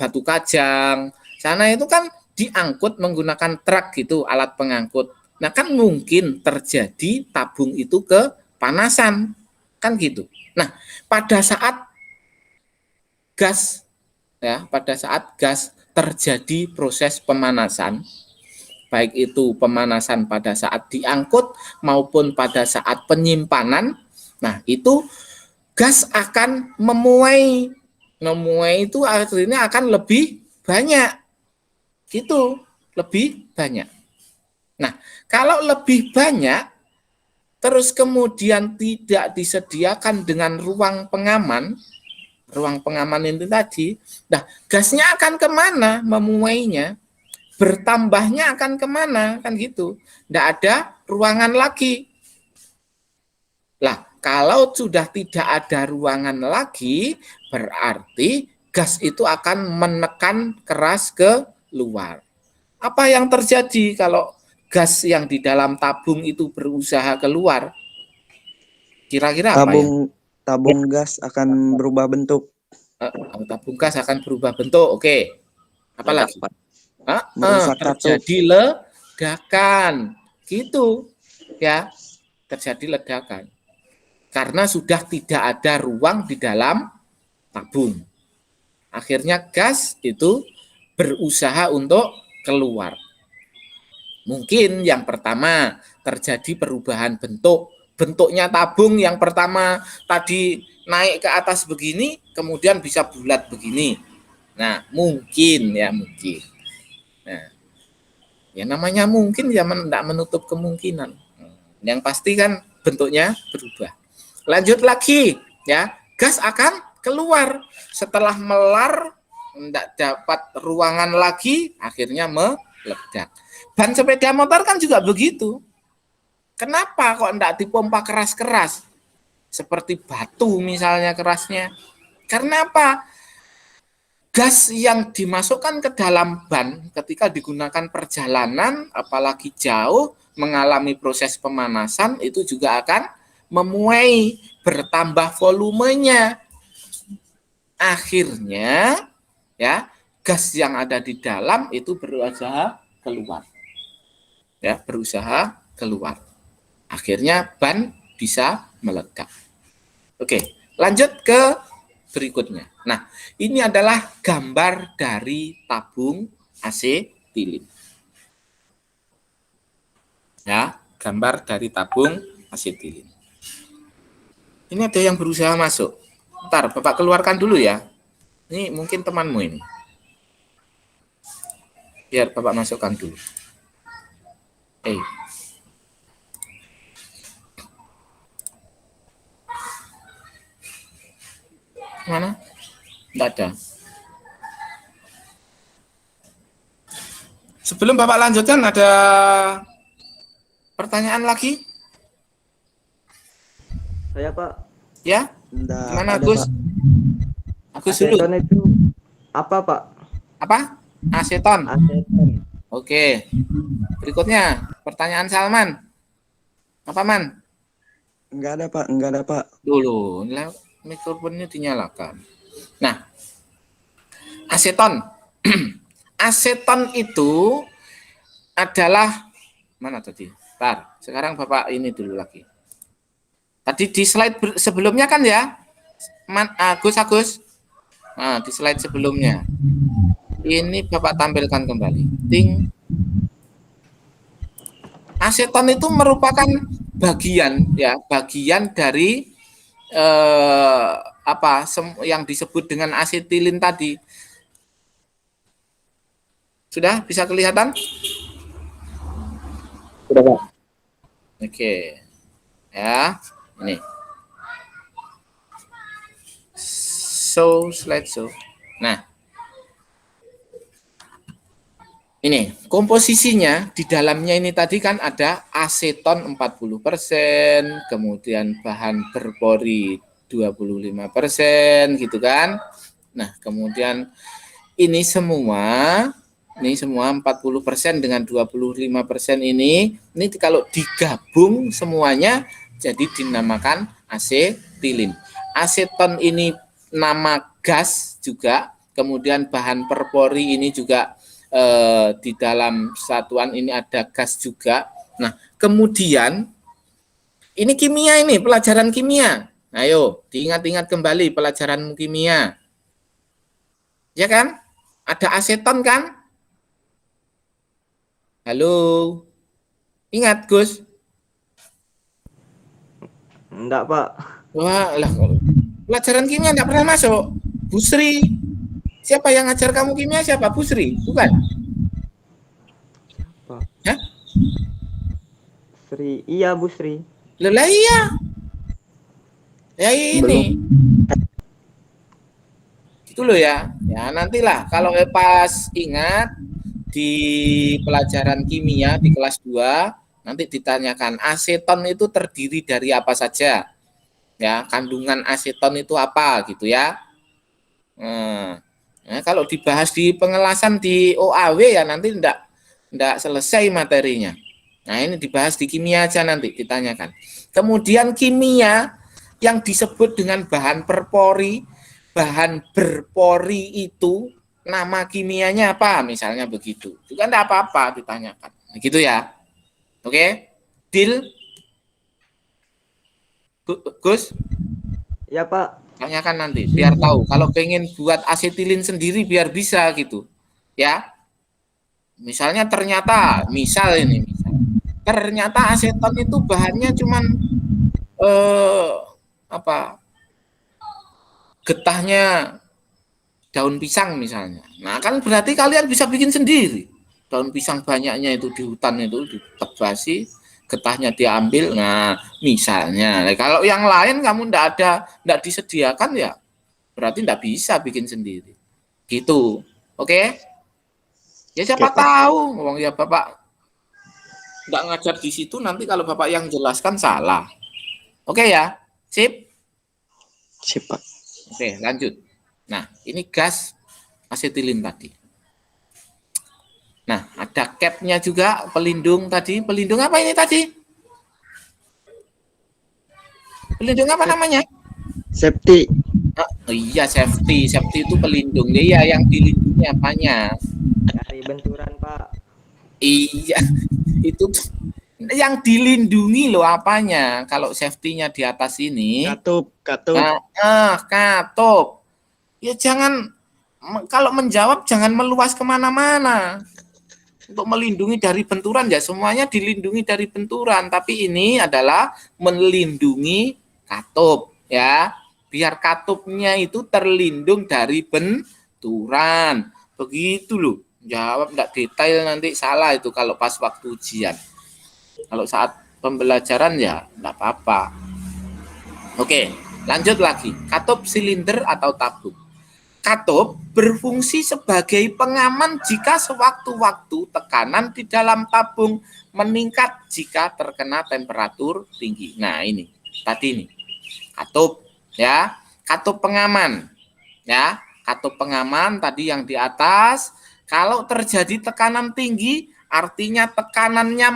Batu Kajang. Sana itu kan diangkut menggunakan truk gitu, alat pengangkut. Nah, kan mungkin terjadi tabung itu kepanasan. Kan gitu. Nah, pada saat gas terjadi proses pemanasan, baik itu pemanasan pada saat diangkut maupun pada saat penyimpanan, nah itu gas akan memuai itu artinya akan lebih banyak, gitu, lebih banyak. Nah, kalau lebih banyak, terus kemudian tidak disediakan dengan ruang pengaman itu tadi, nah gasnya akan kemana memuainya? Bertambahnya akan kemana, kan gitu. Tidak ada ruangan lagi. Lah, kalau sudah tidak ada ruangan lagi, berarti gas itu akan menekan keras ke luar. Apa yang terjadi kalau gas yang di dalam tabung itu berusaha keluar? Kira-kira apa ya? Tabung gas akan berubah bentuk. Tabung gas akan berubah bentuk, oke. Apa lagi? Terjadi ledakan, gitu ya, terjadi ledakan karena sudah tidak ada ruang di dalam tabung. Akhirnya gas itu berusaha untuk keluar. Mungkin yang pertama terjadi perubahan bentuk bentuknya tabung yang pertama tadi naik ke atas begini, kemudian bisa bulat begini. Nah, mungkin ya, mungkin. Nah, ya namanya mungkin ya tidak menutup kemungkinan. Yang pasti kan bentuknya berubah. Lanjut lagi ya, gas akan keluar setelah melar, tidak dapat ruangan lagi, akhirnya meledak. Ban sepeda motor kan juga begitu. Kenapa kok tidak dipompa keras-keras? Seperti batu misalnya kerasnya. Karena apa? Gas yang dimasukkan ke dalam ban ketika digunakan perjalanan, apalagi jauh, mengalami proses pemanasan, itu juga akan memuai, bertambah volumenya. Akhirnya, ya, gas yang ada di dalam itu berusaha keluar. Ya, berusaha keluar. Akhirnya ban bisa meledak. Oke, lanjut ke berikutnya. Nah, ini adalah gambar dari tabung asetilin. Ya, gambar dari tabung asetilin. Ini ada yang berusaha masuk. Ntar, Bapak keluarkan dulu ya. Ini mungkin temanmu ini. Biar Bapak masukkan dulu. Mana? Tidak ada. Sebelum Bapak lanjutkan, ada pertanyaan lagi? Saya Pak. Ya? Nggak Mana ada, Agus? Pak. Agus dulu. Aseton itu apa Pak? Apa? Aseton. Aseton. Oke. Berikutnya, pertanyaan Salman. Apa, Man? Nggak ada, Pak. Nggak ada, Pak. Dulu, mikrofonnya dinyalakan. Nah, aseton. Aseton itu adalah, mana tadi? Bentar, sekarang Bapak ini dulu lagi. Tadi di slide sebelumnya kan ya, Agus. Nah, di slide sebelumnya. Ini Bapak tampilkan kembali. Ting. Aseton itu merupakan bagian dari yang disebut dengan asetilin tadi. Sudah bisa kelihatan? Sudah, Pak. Oke. Ya, ini. Slide show. Nah, ini komposisinya di dalamnya ini tadi kan ada aseton 40%, kemudian bahan berpori 25% gitu kan. Nah, kemudian ini semua 40% dengan 25% ini kalau digabung semuanya jadi dinamakan asetilin. Aseton ini nama gas juga, kemudian bahan perpori ini juga di dalam satuan ini ada gas juga. Nah, kemudian ini kimia, ini pelajaran kimia. Ayo, diingat-ingat kembali pelajaran kimia. Ya kan? Ada aseton kan? Halo. Ingat, Gus? Enggak Pak. Wah, lah, pelajaran kimia enggak pernah masuk. Bu Sri. Siapa yang ngajar kamu kimia? Siapa? Bu Sri? Bukan? Siapa? Hah? Sri. Iya, Bu Sri. Lah iya. Ya ini. Itu loh ya. Ya nantilah kalau pas ingat di pelajaran kimia di kelas 2 nanti ditanyakan aseton itu terdiri dari apa saja. Ya, kandungan aseton itu apa gitu ya. Nah, kalau dibahas di pengelasan di OAW ya nanti enggak selesai materinya. Nah, ini dibahas di kimia aja nanti ditanyakan. Kemudian kimia yang disebut dengan bahan berpori itu nama kimianya apa? Misalnya begitu. Itu kan enggak apa-apa ditanyakan. Begitu ya. Oke? Deal? Gus? Ya Pak. Tanyakan nanti, biar tahu. Kalau pengen buat asetilin sendiri, biar bisa gitu. Ya. Misalnya ternyata aseton itu bahannya cuman eh, apa getahnya daun pisang misalnya. Nah, kan berarti kalian bisa bikin sendiri. Daun pisang banyaknya itu di hutan itu ditebasi, getahnya diambil. Nah, misalnya. Nah, kalau yang lain kamu enggak disediakan ya, berarti enggak bisa bikin sendiri. Gitu. Oke? Ya siapa Oke, Pak. tahu, wong ya Bapak enggak ngajar di situ nanti kalau Bapak yang jelaskan salah. Oke ya? Sip? Sip, Pak. Oke, lanjut. Nah, ini gas asetilin tadi. Nah, ada cap-nya juga, pelindung tadi. Pelindung apa ini tadi? Pelindung apa namanya? Safety. Oh, iya, safety. Safety itu pelindung. Iya, yang dilindungi apanya? Dari benturan, Pak. Iya, itu yang dilindungi loh apanya. Kalau safety-nya di atas ini, Katup. katup. Ya jangan, kalau menjawab jangan meluas kemana-mana. Untuk melindungi dari benturan ya semuanya dilindungi dari benturan, tapi ini adalah melindungi katup ya, biar katupnya itu terlindung dari benturan. Begitu loh. Jawab enggak detail nanti salah itu kalau pas waktu ujian. Kalau saat pembelajaran ya enggak apa-apa. Oke, lanjut lagi. Katup silinder atau tabung. Katup berfungsi sebagai pengaman jika sewaktu-waktu tekanan di dalam tabung meningkat jika terkena temperatur tinggi. Nah, ini tadi nih. Katup ya, katup pengaman. Ya, katup pengaman tadi yang di atas, kalau terjadi tekanan tinggi artinya tekanannya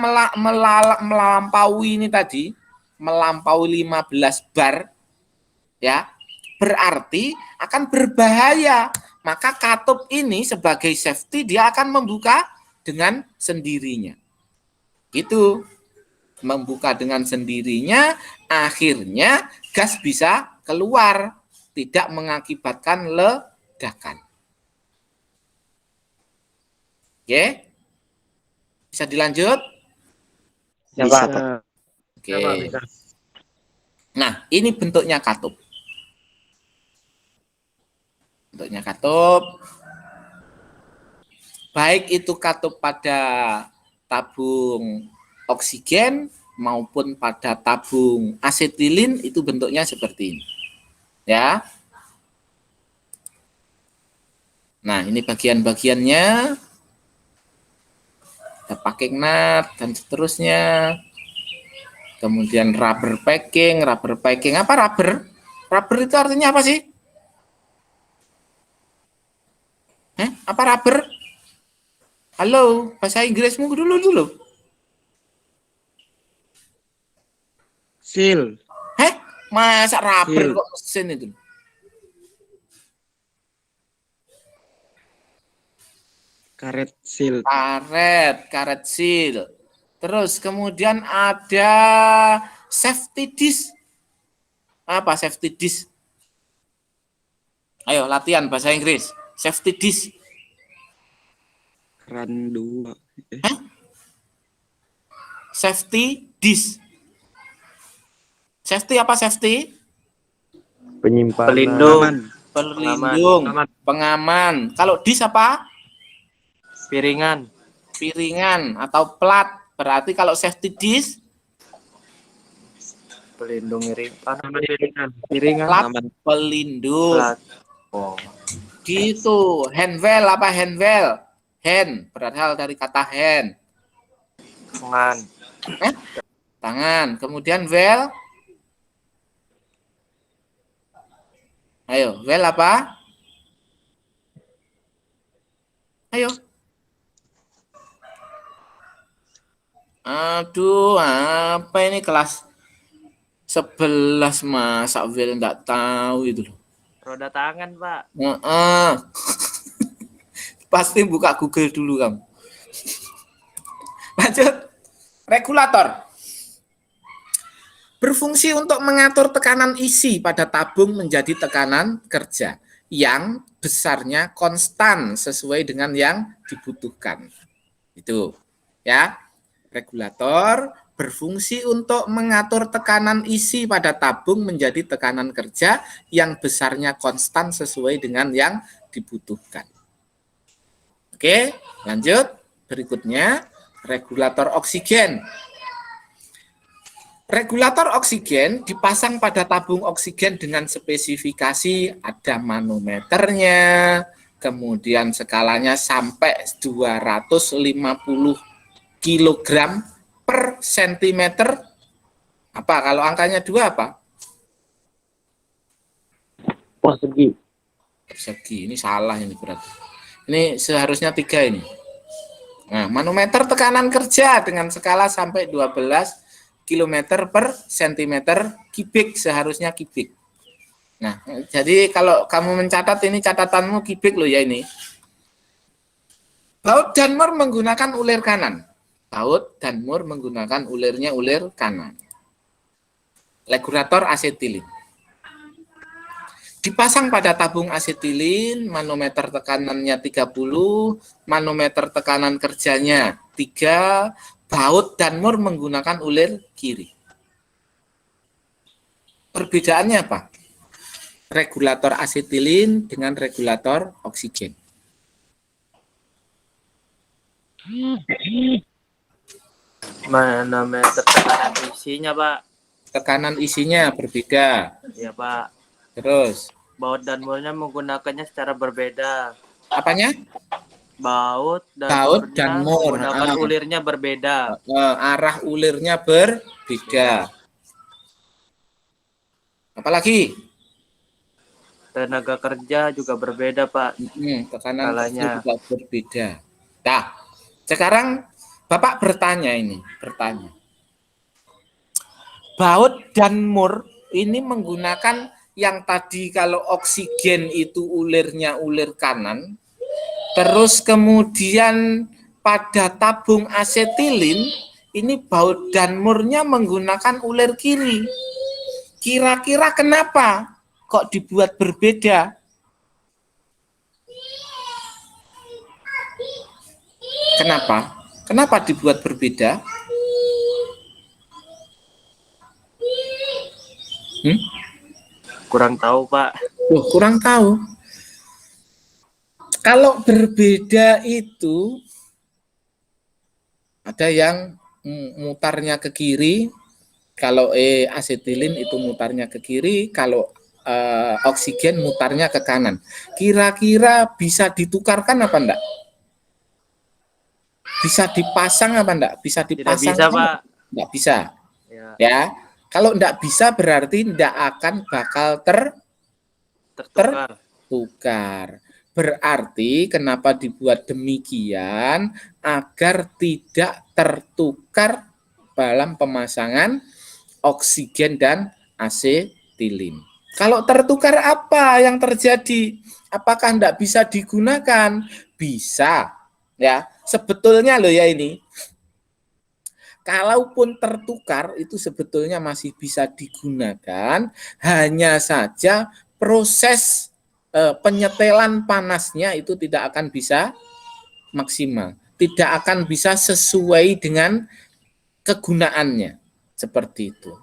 melampaui ini tadi, melampaui 15 bar ya. Berarti akan berbahaya. Maka katup ini sebagai safety dia akan membuka dengan sendirinya. Itu membuka dengan sendirinya, akhirnya gas bisa keluar, tidak mengakibatkan ledakan. Oke? Bisa dilanjut? Ya, Bisa, Pak. Pak. Oke. Nah, ini bentuknya katup. Bentuknya katup, baik itu katup pada tabung oksigen maupun pada tabung asetilin itu bentuknya seperti ini. Ya. Nah, ini bagian-bagiannya. Ada packing nut dan seterusnya. Kemudian rubber packing apa rubber? Rubber itu artinya apa sih? Apa rubber? Halo, bahasa Inggrismu dulu. Seal. Masa rubber Seal. kok mesin itu? Karet seal. Karet seal. Terus kemudian ada safety disc. Apa safety disc? Ayo latihan bahasa Inggris. Safety disc. Keran 2. Safety disc. Safety apa safety? Penyimpanan. Pelindung. Pelindung, pengaman. Kalau disc apa? Piringan. Piringan atau plat. Berarti kalau safety disc Pelindung piringan. plat pelindung. Plat. Oh. Gitu. Handwell apa handwell? Hand berasal dari kata hand. Tangan. Tangan. Kemudian well. Ayo, well apa? Ayo. Aduh, apa ini kelas 11 masa well enggak tahu itu loh. Roda tangan, Pak. Pasti buka Google dulu kamu. Lanjut. Regulator. Berfungsi untuk mengatur tekanan isi pada tabung menjadi tekanan kerja yang besarnya konstan sesuai dengan yang dibutuhkan. Itu ya. Regulator berfungsi untuk mengatur tekanan isi pada tabung menjadi tekanan kerja yang besarnya konstan sesuai dengan yang dibutuhkan. Oke, lanjut. Berikutnya, regulator oksigen. Regulator oksigen dipasang pada tabung oksigen dengan spesifikasi ada manometernya, kemudian skalanya sampai 250 kg per sentimeter. Apa kalau angkanya 2 apa? Persegi. Persegi. Ini salah ini berarti. Ini seharusnya 3 ini. Nah, manometer tekanan kerja dengan skala sampai 12 km per sentimeter kubik, seharusnya kubik. Nah, jadi kalau kamu mencatat ini catatanmu kubik loh ya ini. Baut dan mur menggunakan ulir kanan. Baut dan mur menggunakan ulirnya ulir kanan. Regulator asetilin. Dipasang pada tabung asetilin, manometer tekanannya 30, manometer tekanan kerjanya 3, baut dan mur menggunakan ulir kiri. Perbedaannya apa? Regulator asetilin dengan regulator oksigen. Manometer tekanan isinya, Pak. Tekanan isinya berbeda. Ya, Pak. Terus, Baut dan murnya menggunakannya secara berbeda. apanya? Baut Baut dan mur. menggunakan ulirnya berbeda. Arah ulirnya berbeda. Apalagi? Tenaga kerja juga berbeda, Pak. Tekanan Skalanya. juga berbeda. Nah, sekarang Bapak bertanya. Baut dan mur ini menggunakan yang tadi kalau oksigen itu ulirnya ulir kanan, terus kemudian pada tabung asetilin ini baut dan murnya menggunakan ulir kiri. Kira-kira kenapa kok dibuat berbeda? Kenapa? Kenapa dibuat berbeda? Kurang tahu, Pak. Kurang tahu. Kalau berbeda itu ada yang mutarnya ke kiri, kalau asetilin itu mutarnya ke kiri, kalau oksigen mutarnya ke kanan. Kira-kira bisa ditukarkan apa enggak? Bisa dipasang apa enggak? Bisa dipasang? Tidak bisa, Pak. Enggak bisa. Ya, Kalau enggak bisa berarti enggak akan bakal tertukar. Berarti kenapa dibuat demikian? Agar tidak tertukar dalam pemasangan oksigen dan asetilin. Kalau tertukar apa yang terjadi? Apakah tidak bisa digunakan? Bisa. Ya, sebetulnya loh ya ini. Kalaupun tertukar itu sebetulnya masih bisa digunakan, hanya saja proses penyetelan panasnya itu tidak akan bisa maksimal, tidak akan bisa sesuai dengan kegunaannya, seperti itu.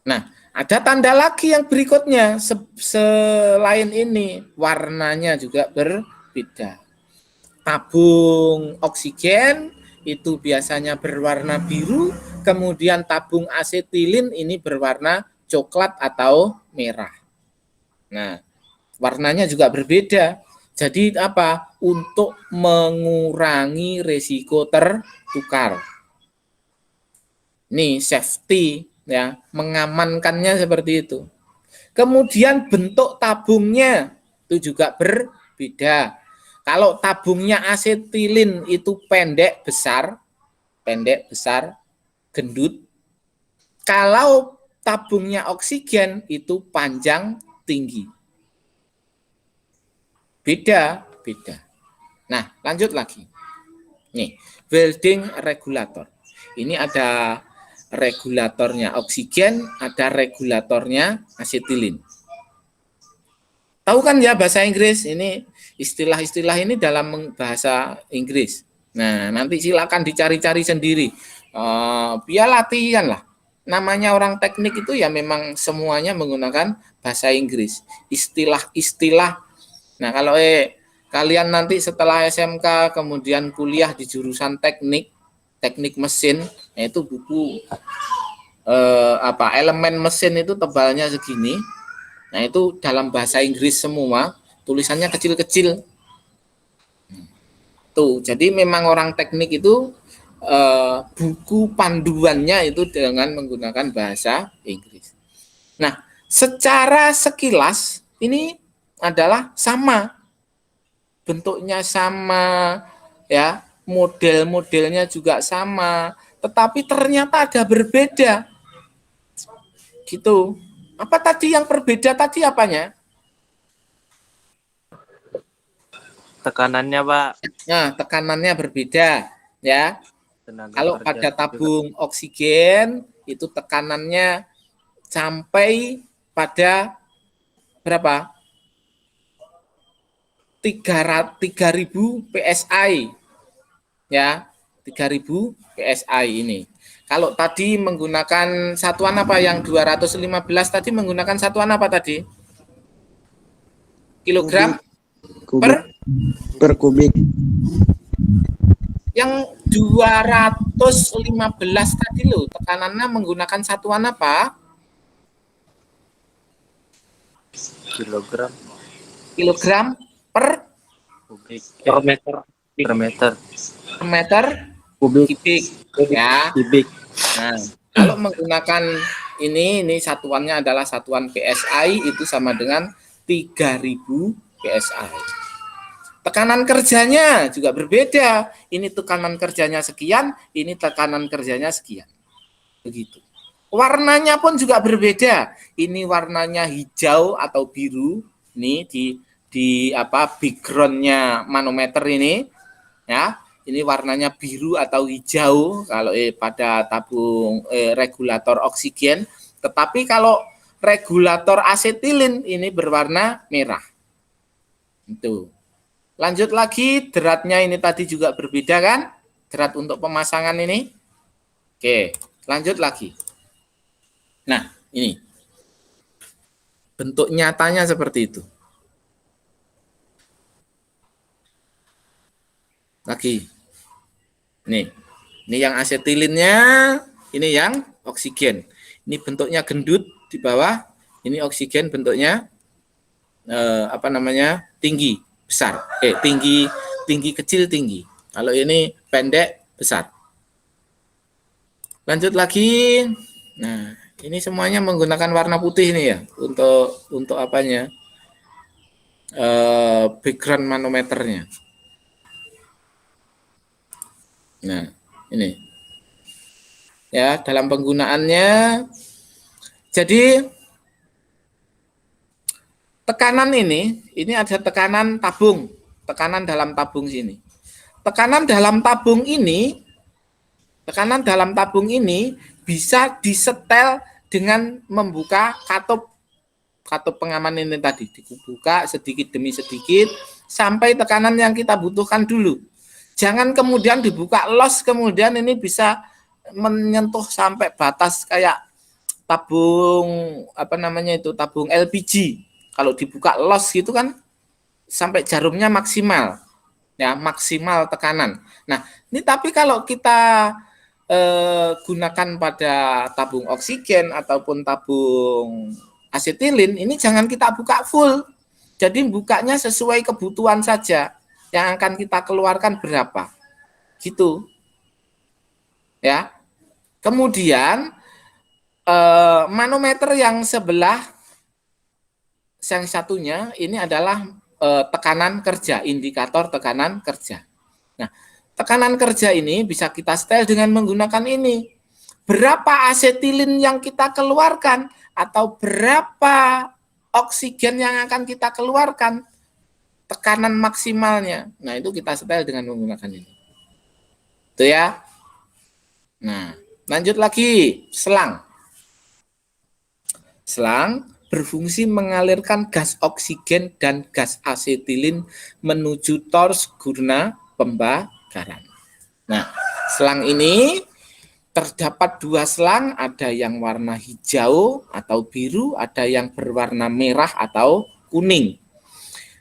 Nah, ada tanda lagi yang berikutnya, selain ini, warnanya juga berbeda. Tabung oksigen itu biasanya berwarna biru, kemudian tabung asetilin ini berwarna coklat atau merah. Nah, warnanya juga berbeda. Jadi apa? Untuk mengurangi risiko tertukar. Ini safety ya, mengamankannya seperti itu. Kemudian bentuk tabungnya itu juga berbeda. Kalau tabungnya asetilin itu pendek besar, gendut. Kalau tabungnya oksigen itu panjang tinggi. Beda. Nah, lanjut lagi. Nih, welding regulator. Ini ada regulatornya oksigen, ada regulatornya asetilin. Tahu kan ya bahasa Inggris, ini istilah-istilah ini dalam bahasa Inggris. Nah, nanti silakan dicari-cari sendiri. Biar latihan lah. Namanya orang teknik itu ya memang semuanya menggunakan bahasa Inggris. Istilah-istilah. Nah, kalau kalian nanti setelah SMK kemudian kuliah di jurusan teknik mesin, itu buku elemen mesin itu tebalnya segini. Nah, itu dalam bahasa Inggris semua, tulisannya kecil-kecil. Tuh, jadi memang orang teknik itu buku panduannya itu dengan menggunakan bahasa Inggris. Nah, secara sekilas ini adalah sama, bentuknya sama, ya, model-modelnya juga sama, tetapi ternyata ada berbeda, gitu. Apa tadi yang berbeda tadi apanya? Tekanannya, Pak. Nah, tekanannya berbeda, ya. Tenaga Kalau kerja pada juga. tabung oksigen itu tekanannya sampai pada berapa? 3.000 PSI. Ya, 3.000 PSI ini. Kalau tadi menggunakan satuan apa yang 215 tadi menggunakan satuan apa tadi? Kilogram Kubik. Per kubik. Yang 215 tadi loh, tekanannya menggunakan satuan apa? Kilogram Kilogram per kubik. Per meter. Per meter. meter Kubik. kubik. Ya. Kubik. Nah, kalau menggunakan ini satuannya adalah satuan PSI, itu sama dengan 3.000 PSI. Tekanan kerjanya juga berbeda. Ini tekanan kerjanya sekian, ini tekanan kerjanya sekian. Begitu. Warnanya pun juga berbeda. Ini warnanya hijau atau biru. Ini di backgroundnya manometer ini, ya. Ini warnanya biru atau hijau kalau pada tabung regulator oksigen. Tetapi kalau regulator asetilin ini berwarna merah. Itu. Lanjut lagi, deratnya ini tadi juga berbeda kan? Derat untuk pemasangan ini. Oke, lanjut lagi. Nah, ini. Bentuk nyatanya seperti itu. Lagi. Nih. Ini yang asetilinnya, ini yang oksigen. Ini bentuknya gendut di bawah, ini oksigen bentuknya tinggi. Besar, tinggi kecil tinggi. Kalau ini pendek besar. Lanjut lagi. Nah, ini semuanya menggunakan warna putih nih ya untuk apanya? Background manometernya. Nah, ini ya dalam penggunaannya. Jadi tekanan ini ada tekanan tabung, tekanan dalam tabung sini. Tekanan dalam tabung ini bisa disetel dengan membuka katup pengaman ini tadi, dibuka sedikit demi sedikit sampai tekanan yang kita butuhkan dulu. Jangan kemudian dibuka los, kemudian ini bisa menyentuh sampai batas kayak tabung tabung LPG. Kalau dibuka los gitu kan sampai jarumnya maksimal, ya maksimal tekanan. Nah, ini tapi kalau kita gunakan pada tabung oksigen ataupun tabung asetilin, ini jangan kita buka full. Jadi bukanya sesuai kebutuhan saja. Yang akan kita keluarkan berapa, gitu, ya. Kemudian manometer yang sebelah. Yang satunya ini adalah tekanan kerja, indikator tekanan kerja. Nah, tekanan kerja ini bisa kita setel dengan menggunakan ini. Berapa asetilin yang kita keluarkan atau berapa oksigen yang akan kita keluarkan, tekanan maksimalnya. Nah, itu kita setel dengan menggunakan ini. Itu ya. Nah, lanjut lagi, selang. Selang berfungsi mengalirkan gas oksigen dan gas asetilin menuju tors guna pembakaran. Nah, selang ini terdapat 2 selang, ada yang warna hijau atau biru, ada yang berwarna merah atau kuning.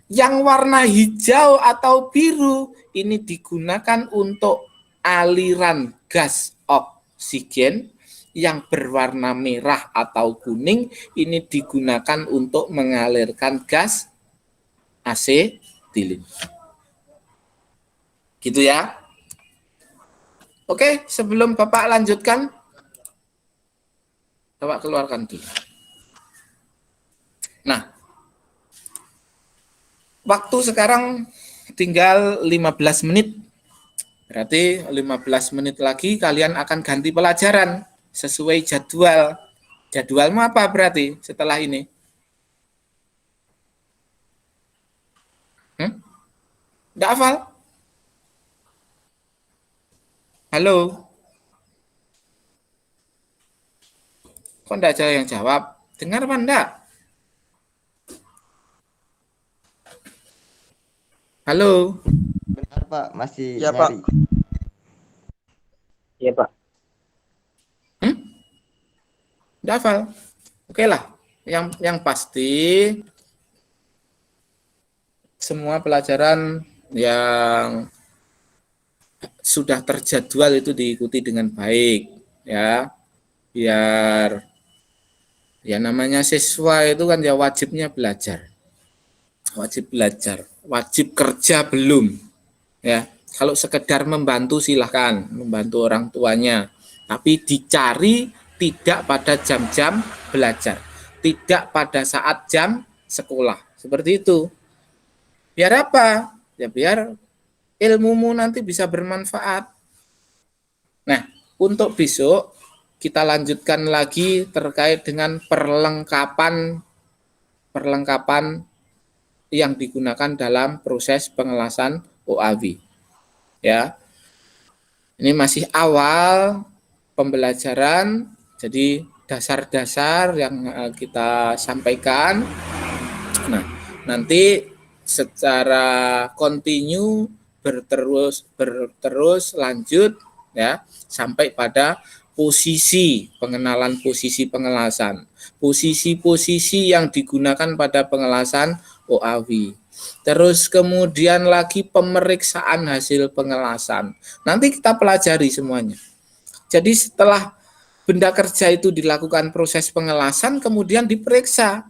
Yang warna hijau atau biru ini digunakan untuk aliran gas oksigen, yang berwarna merah atau kuning ini digunakan untuk mengalirkan gas asetilin. Gitu ya. Oke, sebelum Bapak lanjutkan, Bapak keluarkan dulu. Nah, waktu sekarang tinggal 15 menit. Berarti 15 menit lagi kalian akan ganti pelajaran sesuai jadwal. Jadwalmu apa berarti setelah ini? Nggak hafal? Halo? Kok enggak ada yang jawab? Dengar apa enggak? Halo? Benar Pak, masih Ya, Pak. nyari. Iya, Pak. Enggak hafal? Oke lah. Yang pasti semua pelajaran yang sudah terjadwal itu diikuti dengan baik, ya. Biar ya namanya siswa itu kan ya wajibnya belajar. Wajib belajar, wajib kerja belum. Ya, kalau sekedar membantu silahkan, membantu orang tuanya. Tapi dicari tidak pada jam-jam belajar, tidak pada saat jam sekolah. Seperti itu. Biar apa? Ya biar ilmumu nanti bisa bermanfaat. Nah, untuk besok kita lanjutkan lagi terkait dengan perlengkapan yang digunakan dalam proses pengelasan OAW. Ya. Ini masih awal pembelajaran, jadi dasar-dasar yang kita sampaikan. Nah, nanti secara kontinu berterus lanjut ya sampai pada pengenalan posisi pengelasan, posisi-posisi yang digunakan pada pengelasan OAW. Terus kemudian lagi pemeriksaan hasil pengelasan. Nanti kita pelajari semuanya. Jadi setelah benda kerja itu dilakukan proses pengelasan, kemudian diperiksa.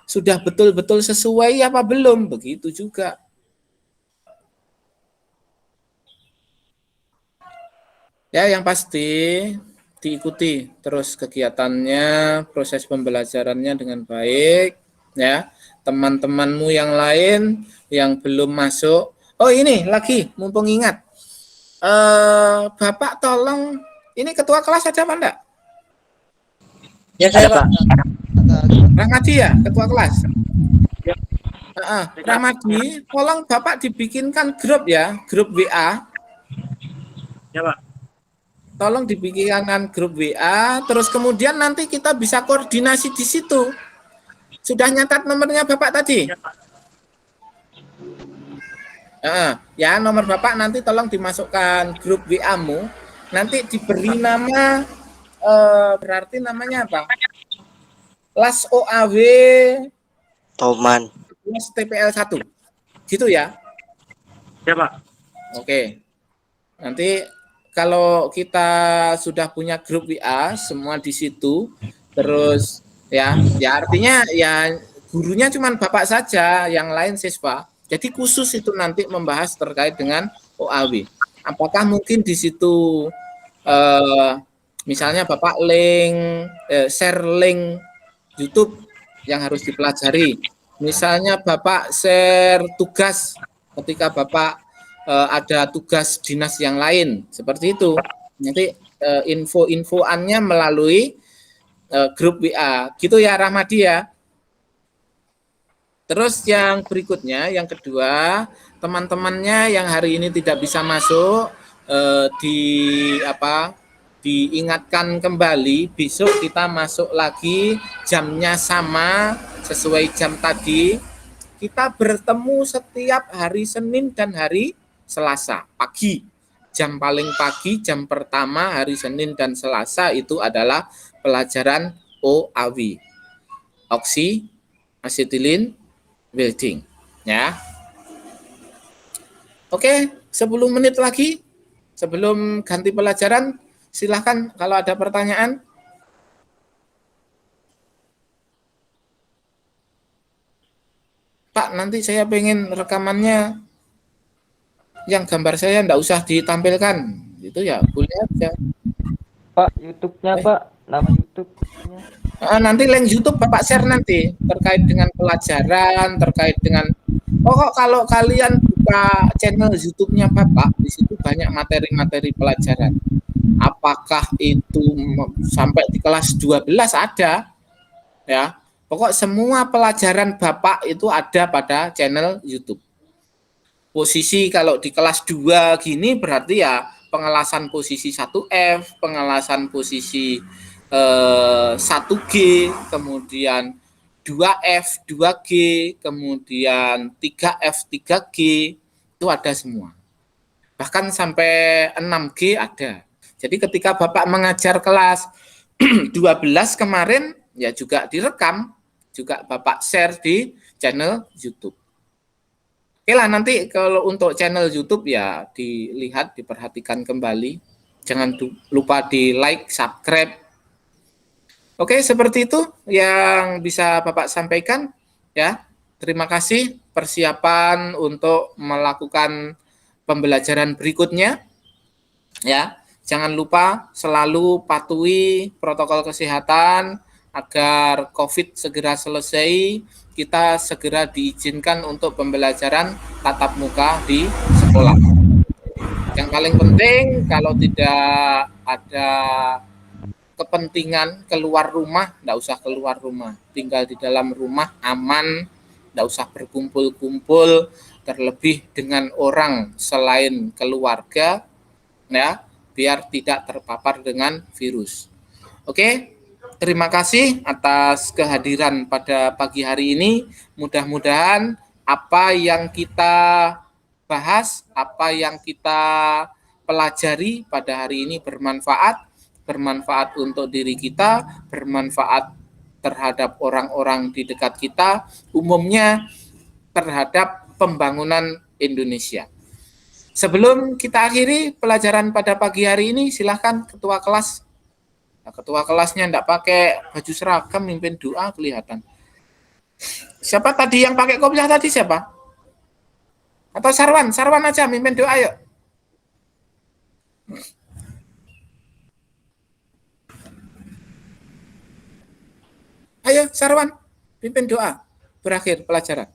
Sudah betul-betul sesuai apa belum? Begitu juga. Ya, yang pasti diikuti terus kegiatannya, proses pembelajarannya dengan baik, ya. Teman-temanmu yang lain yang belum masuk. Oh, ini lagi mumpung ingat. Bapak tolong, ini ketua kelas ada apa enggak? Ya, saya, Pak. Rahmadi ya, ketua kelas. Rahmadi, tolong Bapak dibikinkan grup ya, grup WA. Ya, Pak. Tolong dibikinkan grup WA, terus kemudian nanti kita bisa koordinasi di situ. Sudah nyatat nomornya Bapak tadi? Ya, Pak. Ya, nomor Bapak nanti tolong dimasukkan grup WA-mu. Nanti diberi nama, berarti namanya apa? Kelas OAW Toman. kelas TPL 1. Gitu ya? Ya, Pak. Oke. Nanti kalau kita sudah punya grup WA semua di situ, terus ya artinya ya gurunya cuma Bapak saja, yang lain siswa. Jadi khusus itu nanti membahas terkait dengan OAW. Apakah mungkin di situ misalnya Bapak share link YouTube yang harus dipelajari. Misalnya Bapak share tugas ketika Bapak ada tugas dinas yang lain, seperti itu. Nanti info-infoannya melalui grup WA. Gitu ya Rahmadi ya. Terus yang berikutnya, yang kedua, teman-temannya yang hari ini tidak bisa masuk diingatkan kembali, besok kita masuk lagi, jamnya sama sesuai jam tadi. Kita bertemu setiap hari Senin dan hari Selasa pagi jam paling pagi, jam pertama hari Senin dan Selasa itu adalah pelajaran OAW, oksi asetilin welding, ya. Oke, 10 menit lagi sebelum ganti pelajaran, silahkan kalau ada pertanyaan. Pak, nanti saya pengen rekamannya yang gambar saya enggak usah ditampilkan. Itu ya boleh aja. Pak, YouTube-nya Pak, nama YouTube-nya. Nanti link YouTube Bapak share nanti terkait dengan pelajaran, terkait dengan kalau kalian buka channel YouTube-nya Bapak, di situ banyak materi-materi pelajaran. Apakah itu sampai di kelas 12 ada? Ya. Pokok semua pelajaran Bapak itu ada pada channel YouTube. Posisi kalau di kelas 2 gini berarti ya pengelasan posisi 1F, pengelasan posisi 1G, kemudian 2F, 2G, kemudian 3F, 3G, itu ada semua. Bahkan sampai 6G ada. Jadi ketika Bapak mengajar kelas 12 kemarin, ya juga direkam, juga Bapak share di channel YouTube. Oke lah, nanti kalau untuk channel YouTube ya dilihat, diperhatikan kembali. Jangan lupa di like, subscribe. Oke, seperti itu yang bisa Bapak sampaikan. Ya, terima kasih persiapan untuk melakukan pembelajaran berikutnya. Ya, jangan lupa selalu patuhi protokol kesehatan agar COVID segera selesai, kita segera diizinkan untuk pembelajaran tatap muka di sekolah. Yang paling penting, kalau tidak ada kepentingan keluar rumah, tidak usah keluar rumah. Tinggal di dalam rumah aman, tidak usah berkumpul-kumpul, terlebih dengan orang selain keluarga, ya, biar tidak terpapar dengan virus. Oke. Terima kasih atas kehadiran pada pagi hari ini. Mudah-mudahan apa yang kita bahas, apa yang kita pelajari pada hari ini bermanfaat untuk diri kita, bermanfaat terhadap orang-orang di dekat kita, umumnya terhadap pembangunan Indonesia. Sebelum kita akhiri pelajaran pada pagi hari ini, silakan ketua kelas. Nah, ketua kelasnya enggak pakai baju seragam, mimpin doa kelihatan. Siapa tadi yang pakai kopiah tadi siapa? Atau Sarwan? Sarwan aja mimpin doa yuk. Ayo Sarwan, pimpin doa berakhir pelajaran.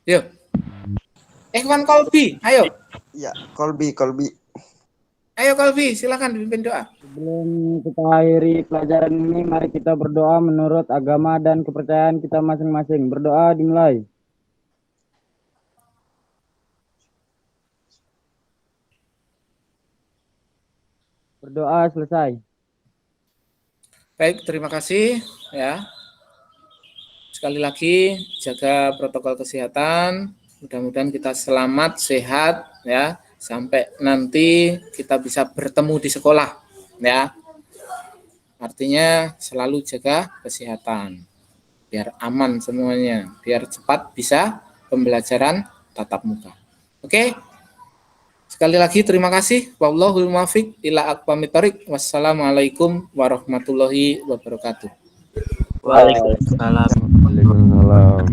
Yuk. Ikhwan Kolbi, ayo. Ya, Kolbi. Ayo Kolbi, silakan pimpin doa. Sebelum kita akhiri pelajaran ini, mari kita berdoa menurut agama dan kepercayaan kita masing-masing. Berdoa dimulai. Berdoa selesai. Baik, terima kasih ya. Sekali lagi jaga protokol kesehatan. Mudah-mudahan kita selamat, sehat ya. Sampai nanti kita bisa bertemu di sekolah ya. Artinya selalu jaga kesehatan biar aman semuanya, biar cepat bisa pembelajaran tatap muka. Oke. Sekali lagi terima kasih. Wallahul muwaffiq ila aqwamit thoriq. Wassalamualaikum warahmatullahi wabarakatuh. Waalaikumsalam. Waalaikumsalam.